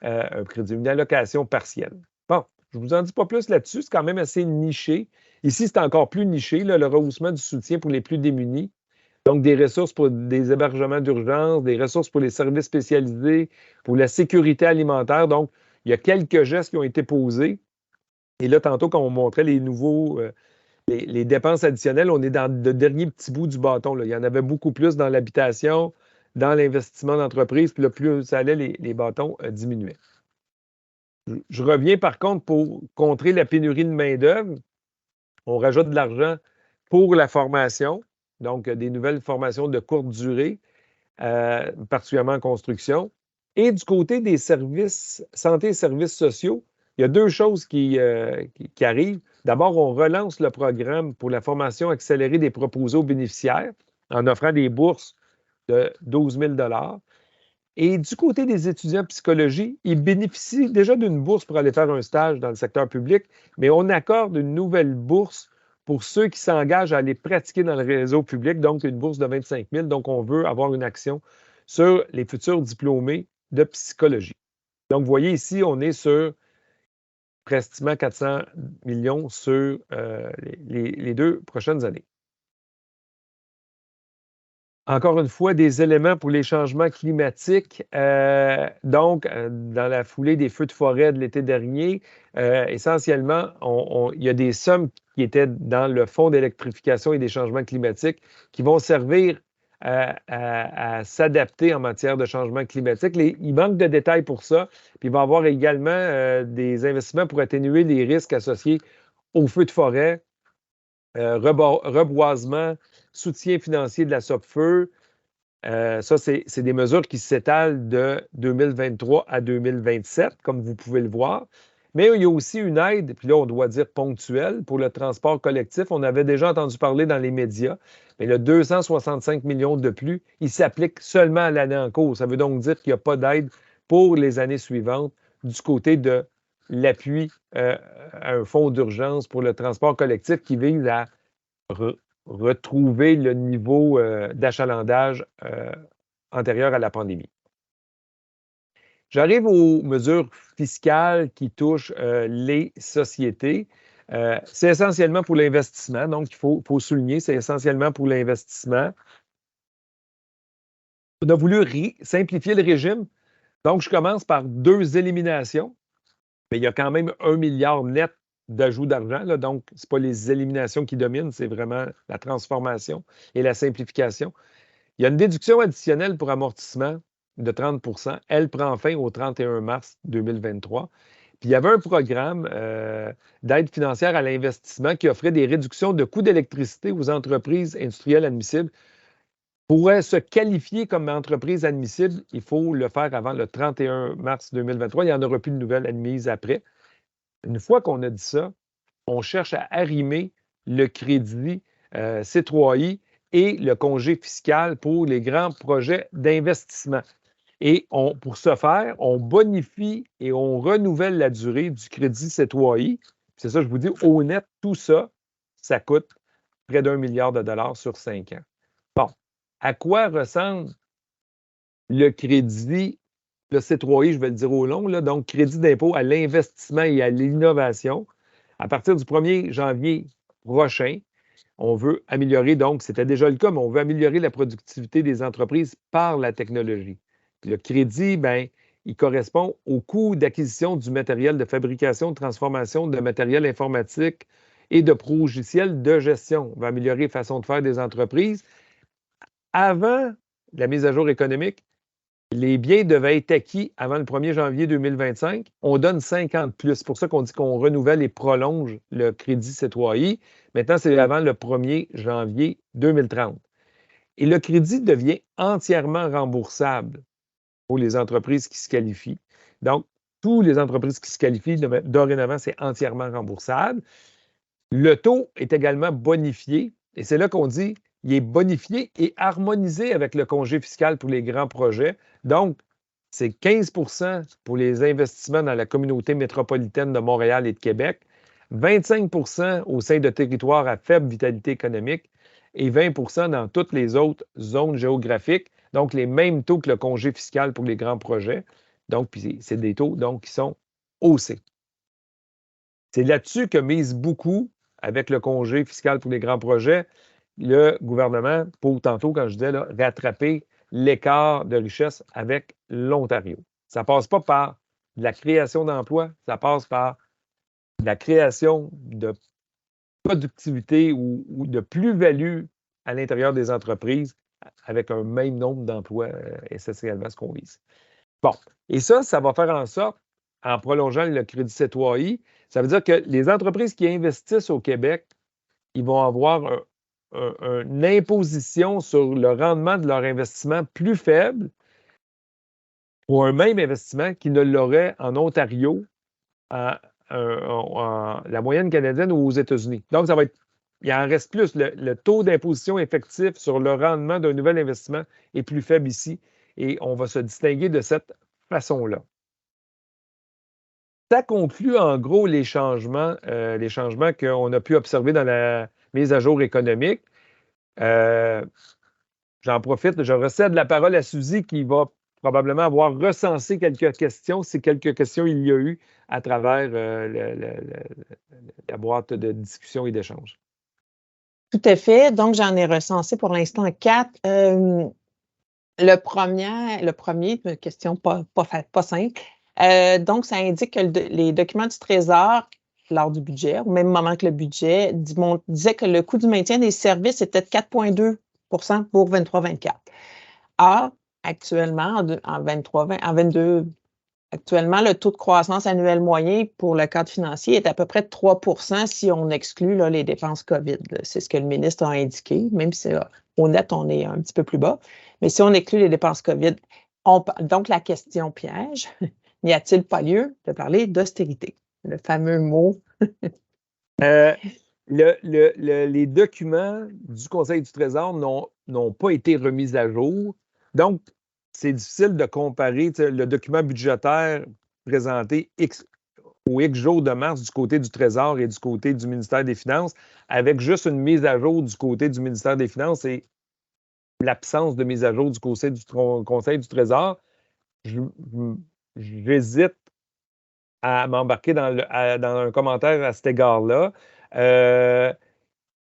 B: une allocation partielle. Bon, je ne vous en dis pas plus là-dessus, c'est quand même assez niché. Ici, c'est encore plus niché, là, le rehaussement du soutien pour les plus démunis. Donc, des ressources pour des hébergements d'urgence, des ressources pour les services spécialisés, pour la sécurité alimentaire. Donc, il y a quelques gestes qui ont été posés. Et là, tantôt, quand on montrait les nouveaux, les dépenses additionnelles, on est dans le dernier petit bout du bâton, là. Il y en avait beaucoup plus dans l'habitation, dans l'investissement d'entreprise, puis là, plus ça allait, les bâtons diminuaient. Je reviens par contre pour contrer la pénurie de main-d'œuvre. On rajoute de l'argent pour la formation, donc des nouvelles formations de courte durée, particulièrement en construction. Et du côté des services, santé et services sociaux, il y a deux choses qui arrivent. D'abord, on relance le programme pour la formation accélérée des proposés aux bénéficiaires en offrant des bourses de 12 000 $. Et du côté des étudiants en psychologie, ils bénéficient déjà d'une bourse pour aller faire un stage dans le secteur public, mais on accorde une nouvelle bourse pour ceux qui s'engagent à aller pratiquer dans le réseau public, donc une bourse de 25 000. Donc, on veut avoir une action sur les futurs diplômés de psychologie. Donc, vous voyez ici, on est sur pratiquement 400 millions sur les 2 prochaines années. Encore une fois, des éléments pour les changements climatiques. Donc, dans la foulée des feux de forêt de l'été dernier, essentiellement, il y a des sommes qui étaient dans le fonds d'électrification et des changements climatiques qui vont servir à s'adapter en matière de changement climatique. Il manque de détails pour ça. Puis il va y avoir également des investissements pour atténuer les risques associés aux feux de forêt, reboisement, soutien financier de la SOPFEU. Ça, c'est des mesures qui s'étalent de 2023 à 2027, comme vous pouvez le voir. Mais il y a aussi une aide, puis là, on doit dire ponctuelle, pour le transport collectif. On avait déjà entendu parler dans les médias, mais le 265 millions de plus, il s'applique seulement à l'année en cours. Ça veut donc dire qu'il n'y a pas d'aide pour les années suivantes du côté de l'appui à un fonds d'urgence pour le transport collectif qui vise à retrouver le niveau d'achalandage antérieur à la pandémie. J'arrive aux mesures fiscales qui touchent les sociétés. C'est essentiellement pour l'investissement, donc il faut souligner, c'est essentiellement pour l'investissement. On a voulu simplifier le régime, donc je commence par 2 éliminations, mais il y a quand même 1 milliard net d'ajout d'argent, là, donc ce n'est pas les éliminations qui dominent, c'est vraiment la transformation et la simplification. Il y a une déduction additionnelle pour amortissement de 30 %. Elle prend fin au 31 mars 2023. Puis il y avait un programme d'aide financière à l'investissement qui offrait des réductions de coûts d'électricité aux entreprises industrielles admissibles. Pour se qualifier comme entreprise admissible, il faut le faire avant le 31 mars 2023. Il n'y en aura plus de nouvelles admises après. Une fois qu'on a dit ça, on cherche à arrimer le crédit C3I et le congé fiscal pour les grands projets d'investissement. Et pour ce faire, on bonifie et on renouvelle la durée du crédit C3I. C'est ça, je vous dis, au net, tout ça, ça coûte près d'1 milliard de dollars sur 5 ans. Bon, à quoi ressemble le crédit, le C3I, je vais le dire au long, là, donc crédit d'impôt à l'investissement et à l'innovation. À partir du 1er janvier prochain, on veut améliorer, donc c'était déjà le cas, mais on veut améliorer la productivité des entreprises par la technologie. Puis le crédit, bien, il correspond au coût d'acquisition du matériel de fabrication, de transformation de matériel informatique et de progiciels de gestion. On va améliorer la façon de faire des entreprises. Avant la mise à jour économique, les biens devaient être acquis avant le 1er janvier 2025. On donne 5 ans de plus. C'est pour ça qu'on dit qu'on renouvelle et prolonge le crédit citoyen. Maintenant, c'est avant le 1er janvier 2030. Et le crédit devient entièrement remboursable pour les entreprises qui se qualifient. Donc, toutes les entreprises qui se qualifient, dorénavant, c'est entièrement remboursable. Le taux est également bonifié. Et c'est là qu'on dit il est bonifié et harmonisé avec le congé fiscal pour les grands projets. Donc, c'est 15 pour les investissements dans la communauté métropolitaine de Montréal et de Québec, 25 au sein de territoires à faible vitalité économique et 20 dans toutes les autres zones géographiques. Donc, les mêmes taux que le congé fiscal pour les grands projets. Donc, puis c'est des taux donc, qui sont haussés. C'est là-dessus que mise beaucoup, avec le congé fiscal pour les grands projets, le gouvernement, pour tantôt, quand je disais, là, rattraper l'écart de richesse avec l'Ontario. Ça ne passe pas par de la création d'emplois, ça passe par la création de productivité ou de plus-value à l'intérieur des entreprises avec un même nombre d'emplois, essentiellement ce qu'on vise. Bon, et ça va faire en sorte, en prolongeant le crédit citoyen, ça veut dire que les entreprises qui investissent au Québec, ils vont avoir une imposition sur le rendement de leur investissement plus faible pour un même investissement qu'ils ne l'auraient en Ontario, la moyenne canadienne ou aux États-Unis. Donc, il en reste plus. Le taux d'imposition effectif sur le rendement d'un nouvel investissement est plus faible ici et on va se distinguer de cette façon-là. Ça conclut en gros les changements qu'on a pu observer dans la mise à jour économique. J'en profite, je recède la parole à Suzy qui va probablement avoir recensé quelques questions, si quelques questions il y a eu à travers la boîte de discussion et d'échange.
A: Tout à fait. Donc, j'en ai recensé pour l'instant 4. Le premier, question pas simple. Donc, ça indique que les documents du Trésor, lors du budget, au même moment que le budget, disait que le coût du maintien des services était de 4,2 pour 23-24. Or, actuellement, en 22, actuellement, le taux de croissance annuel moyen pour le cadre financier est à peu près de 3 si on exclut là, les dépenses COVID. C'est ce que le ministre a indiqué, même si au net, on est un petit peu plus bas. Mais si on exclut les dépenses COVID, donc la question piège, n'y a-t-il pas lieu de parler d'austérité? Le fameux mot.
B: Les documents du Conseil du Trésor n'ont pas été remis à jour. Donc, c'est difficile de comparer le document budgétaire présenté au X jours de mars du côté du Trésor et du côté du ministère des Finances avec juste une mise à jour du côté du ministère des Finances et l'absence de mise à jour du Conseil du Trésor. J'hésite à m'embarquer dans un commentaire à cet égard-là.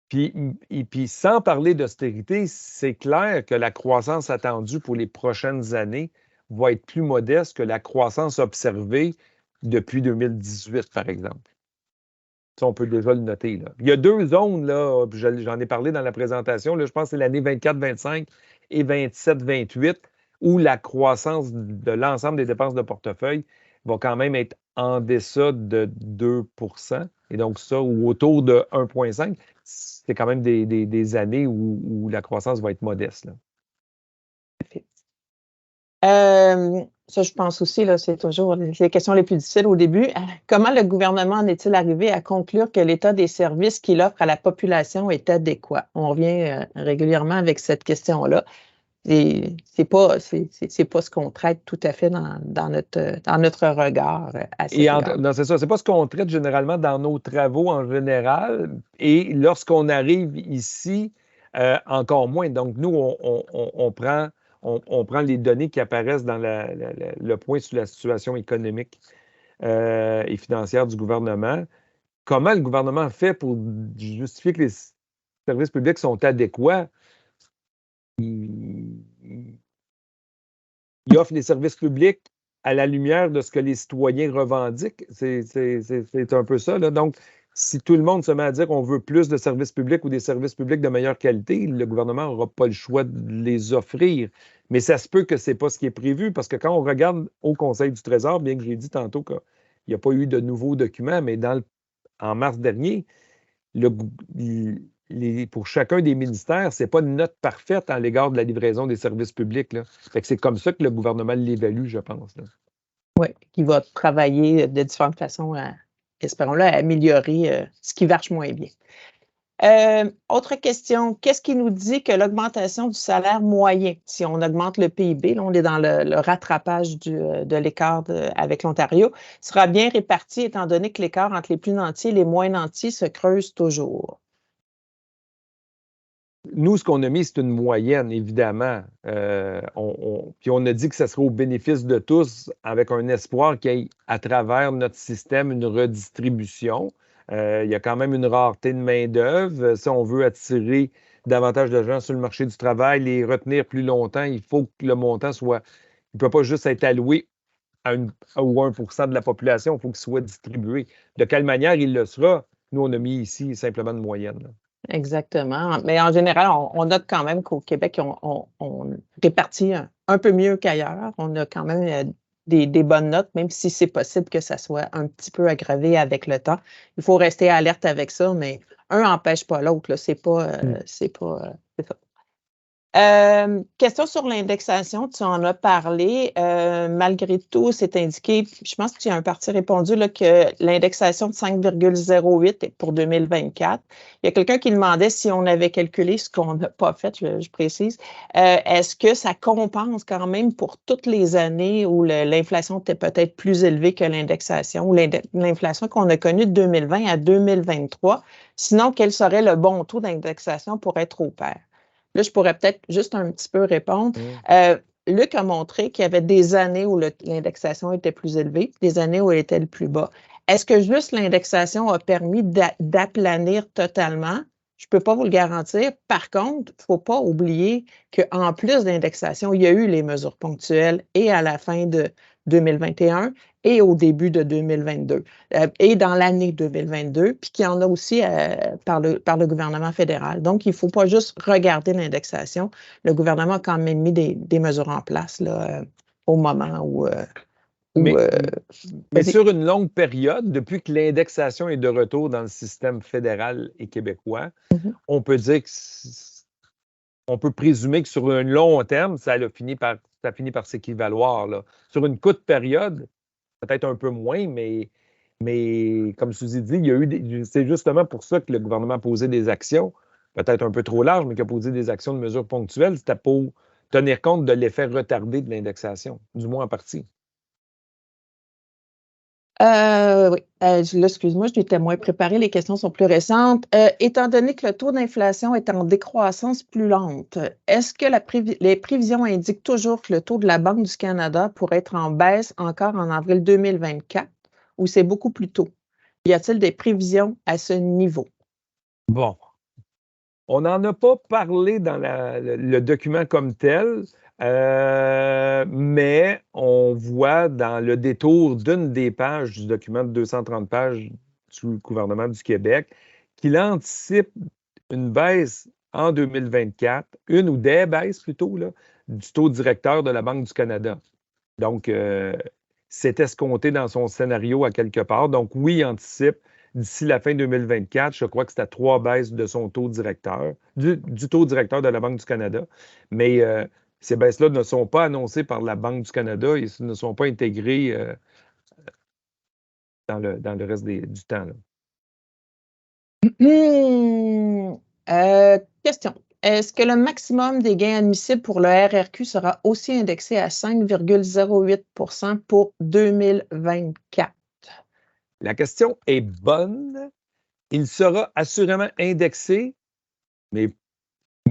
B: Puis sans parler d'austérité, c'est clair que la croissance attendue pour les prochaines années va être plus modeste que la croissance observée depuis 2018, par exemple. Ça, on peut déjà le noter. Là. Il y a 2 zones, là, j'en ai parlé dans la présentation, là, je pense que c'est l'année 24-25 et 27-28, où la croissance de l'ensemble des dépenses de portefeuille va quand même être en deçà de 2 et donc ça, ou autour de 1,5 c'est quand même des années où la croissance va être modeste. Là.
A: Ça, je pense aussi, là, c'est toujours les questions les plus difficiles au début. Comment le gouvernement en est-il arrivé à conclure que l'état des services qu'il offre à la population est adéquat? On revient régulièrement avec cette question-là. C'est pas ce qu'on traite tout à fait dans notre regard à cet égard.
B: Non, c'est ça. C'est pas ce qu'on traite généralement dans nos travaux en général. Et lorsqu'on arrive ici, encore moins. Donc, nous, on prend les données qui apparaissent dans le point sur la situation économique et financière du gouvernement. Comment le gouvernement fait pour justifier que les services publics sont adéquats? Il offre des services publics à la lumière de ce que les citoyens revendiquent. C'est un peu ça. Là. Donc, si tout le monde se met à dire qu'on veut plus de services publics ou des services publics de meilleure qualité, le gouvernement n'aura pas le choix de les offrir. Mais ça se peut que ce n'est pas ce qui est prévu, parce que quand on regarde au Conseil du Trésor, bien que j'ai dit tantôt qu'il n'y a pas eu de nouveaux documents, mais en mars dernier, pour chacun des ministères, ce n'est pas une note parfaite à l'égard de la livraison des services publics, là. Fait que c'est comme ça que le gouvernement l'évalue, je pense, là.
A: Oui, qui va travailler de différentes façons espérons-le, à améliorer ce qui marche moins bien. Autre question, qu'est-ce qui nous dit que l'augmentation du salaire moyen, si on augmente le PIB, là, on est dans le rattrapage de l'écart avec l'Ontario, sera bien réparti étant donné que l'écart entre les plus nantis et les moins nantis se creuse toujours?
B: Nous, ce qu'on a mis, c'est une moyenne, évidemment. Puis on a dit que ça serait au bénéfice de tous, avec un espoir qu'il y ait, à travers notre système, une redistribution. Il y a quand même une rareté de main-d'œuvre. Si on veut attirer davantage de gens sur le marché du travail, les retenir plus longtemps, il faut que le montant soit. Il ne peut pas juste être alloué à 1% de la population, il faut qu'il soit distribué. De quelle manière il le sera? Nous, on a mis ici simplement une moyenne, là.
A: Exactement. Mais en général, on note quand même qu'au Québec, on répartit un peu mieux qu'ailleurs. On a quand même des bonnes notes, même si c'est possible que ça soit un petit peu aggravé avec le temps. Il faut rester alerte avec ça, mais un n'empêche pas l'autre, là. C'est pas, c'est ça. Question sur l'indexation, tu en as parlé. Malgré tout, c'est indiqué, je pense qu'il y a un parti répondu là, que l'indexation de 5,08 est pour 2024. Il y a quelqu'un qui demandait si on avait calculé ce qu'on n'a pas fait, je précise. Est-ce que ça compense quand même pour toutes les années où l'inflation était peut-être plus élevée que l'indexation, ou l'inflation qu'on a connue de 2020 à 2023? Sinon, quel serait le bon taux d'indexation pour être au pair? Là, je pourrais peut-être juste un petit peu répondre. Luc a montré qu'il y avait des années où l'indexation était plus élevée, des années où elle était le plus bas. Est-ce que juste l'indexation a permis d'aplanir totalement? Je ne peux pas vous le garantir. Par contre, il ne faut pas oublier qu'en plus d'indexation, il y a eu les mesures ponctuelles et à la fin de 2021 et au début de 2022 et dans l'année 2022, puis qu'il y en a aussi par le gouvernement fédéral. Donc, il ne faut pas juste regarder l'indexation. Le gouvernement a quand même mis des mesures en place là, au moment où...
B: Mais sur une longue période, depuis que l'indexation est de retour dans le système fédéral et québécois, on peut dire on peut présumer que sur un long terme, ça finit par s'équivaloir, là. Sur une courte période, peut-être un peu moins, mais comme Suzy dit, c'est justement pour ça que le gouvernement a posé des actions, peut-être un peu trop larges, mais qui a posé des actions de mesures ponctuelles. C'était pour tenir compte de l'effet retardé de l'indexation, du moins en partie.
A: Oui, là, excuse-moi, je m'étais moins préparée, les questions sont plus récentes. Étant donné que le taux d'inflation est en décroissance plus lente, est-ce que les prévisions indiquent toujours que le taux de la Banque du Canada pourrait être en baisse encore en avril 2024 ou c'est beaucoup plus tôt? Y a-t-il des prévisions à ce niveau?
B: Bon, on n'en a pas parlé dans le document comme tel, mais on voit dans le détour d'une des pages du document de 230 pages du gouvernement du Québec qu'il anticipe une baisse en 2024, une ou des baisses plutôt, là, du taux directeur de la Banque du Canada. Donc, c'est escompté dans son scénario à quelque part. Donc, oui, il anticipe d'ici la fin 2024, je crois que c'est à 3 baisses de son taux directeur, du taux directeur de la Banque du Canada. Mais ces baisses-là ne sont pas annoncées par la Banque du Canada et ne sont pas intégrées dans le reste du temps,
A: là. Question. Est-ce que le maximum des gains admissibles pour le RRQ sera aussi indexé à 5,08 pour 2024?
B: La question est bonne. Il sera assurément indexé, mais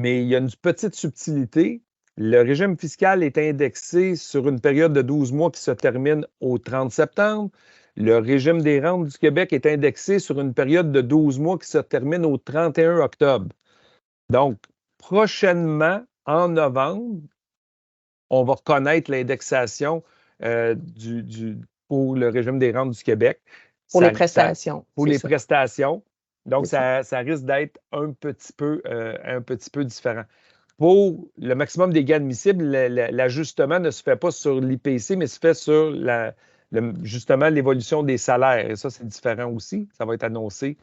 B: il y a une petite subtilité. Le régime fiscal est indexé sur une période de 12 mois qui se termine au 30 septembre. Le régime des rentes du Québec est indexé sur une période de 12 mois qui se termine au 31 octobre. Donc, prochainement, en novembre, on va reconnaître l'indexation pour le régime des rentes du Québec.
A: Pour les prestations.
B: Pour les
A: ça.
B: prestations. Donc, ça risque d'être un petit peu différent. Pour le maximum des gains admissibles, l'ajustement ne se fait pas sur l'IPC, mais se fait sur justement l'évolution des salaires. Et ça, c'est différent aussi. Ça va être annoncé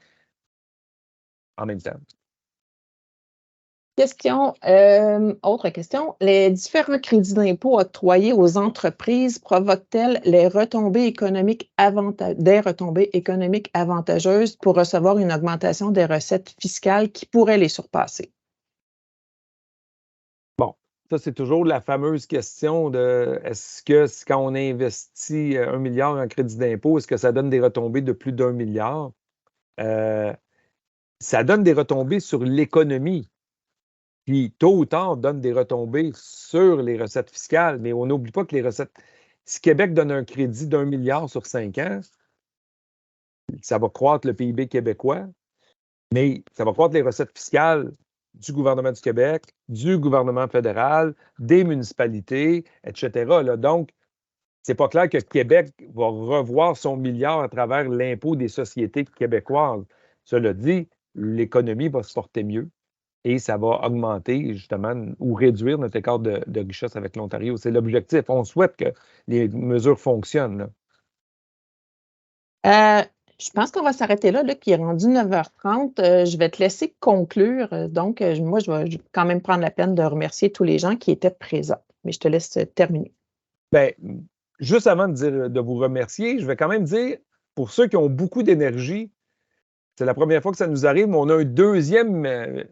B: en même temps.
A: Autre question. Les différents crédits d'impôt octroyés aux entreprises provoquent-elles des retombées économiques avantageuses pour recevoir une augmentation des recettes fiscales qui pourrait les surpasser?
B: Bon, ça, c'est toujours la fameuse question de est-ce que quand on investit 1 milliard en crédit d'impôt, est-ce que ça donne des retombées de plus d'1 milliard? Ça donne des retombées sur l'économie, qui, tôt ou tard, donne des retombées sur les recettes fiscales. Mais on n'oublie pas que les recettes. Si Québec donne un crédit d'1 milliard sur 5 ans, ça va croître le PIB québécois, mais ça va croître les recettes fiscales du gouvernement du Québec, du gouvernement fédéral, des municipalités, etc. Là. Donc, c'est pas clair que Québec va revoir son milliard à travers l'impôt des sociétés québécoises. Cela dit, l'économie va se porter mieux et ça va augmenter justement ou réduire notre écart de richesse avec l'Ontario. C'est l'objectif. On souhaite que les mesures fonctionnent.
A: Je pense qu'on va s'arrêter là, qui est rendu 9h30. Je vais te laisser conclure. Donc, moi, je vais quand même prendre la peine de remercier tous les gens qui étaient présents. Mais je te laisse terminer.
B: Bien, juste avant de vous remercier, je vais quand même dire, pour ceux qui ont beaucoup d'énergie, c'est la première fois que ça nous arrive, mais on a une deuxième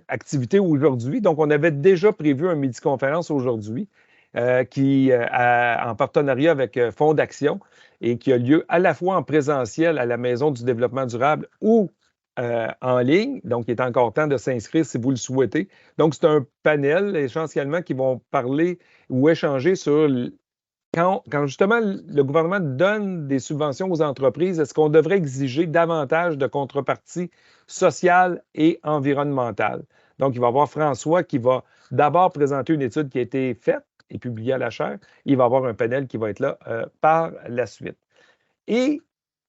B: activité aujourd'hui. Donc, on avait déjà prévu un midi-conférence aujourd'hui en partenariat avec Fonds d'Action et qui a lieu à la fois en présentiel à la Maison du développement durable ou en ligne. Donc, il est encore temps de s'inscrire si vous le souhaitez. Donc, c'est un panel essentiellement qui vont parler ou échanger sur quand justement le gouvernement donne des subventions aux entreprises, est-ce qu'on devrait exiger davantage de contreparties sociales et environnementales? Donc, il va y avoir François qui va d'abord présenter une étude qui a été faite et publiée à la chaire. Il va y avoir un panel qui va être là par la suite. Et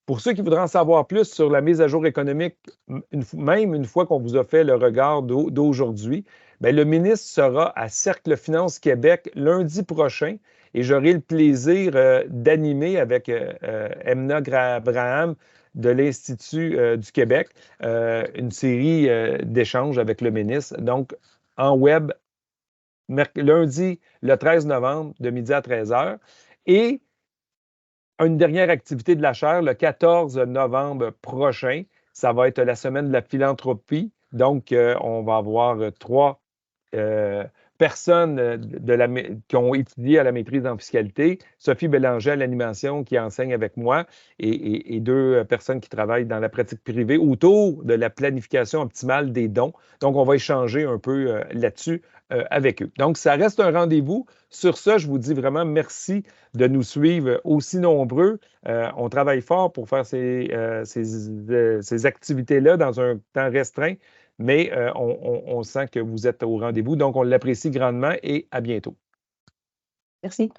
B: pour ceux qui voudraient en savoir plus sur la mise à jour économique, même une fois qu'on vous a fait le regard d'aujourd'hui, bien, le ministre sera à Cercle Finance Québec lundi prochain et j'aurai le plaisir d'animer avec Emna Abraham de l'Institut du Québec une série d'échanges avec le ministre. Donc, en web, lundi, le 13 novembre, de midi à 13h. Et une dernière activité de la chaire, le 14 novembre prochain, ça va être la semaine de la philanthropie. Donc, on va avoir 3 personnes qui ont étudié à la maîtrise en fiscalité, Sophie Bélanger à l'animation qui enseigne avec moi et 2 personnes qui travaillent dans la pratique privée autour de la planification optimale des dons. Donc, on va échanger un peu là-dessus avec eux. Donc, ça reste un rendez-vous. Sur ça, je vous dis vraiment merci de nous suivre aussi nombreux. On travaille fort pour faire ces activités-là dans un temps restreint, mais on sent que vous êtes au rendez-vous. Donc, on l'apprécie grandement et à bientôt.
A: Merci.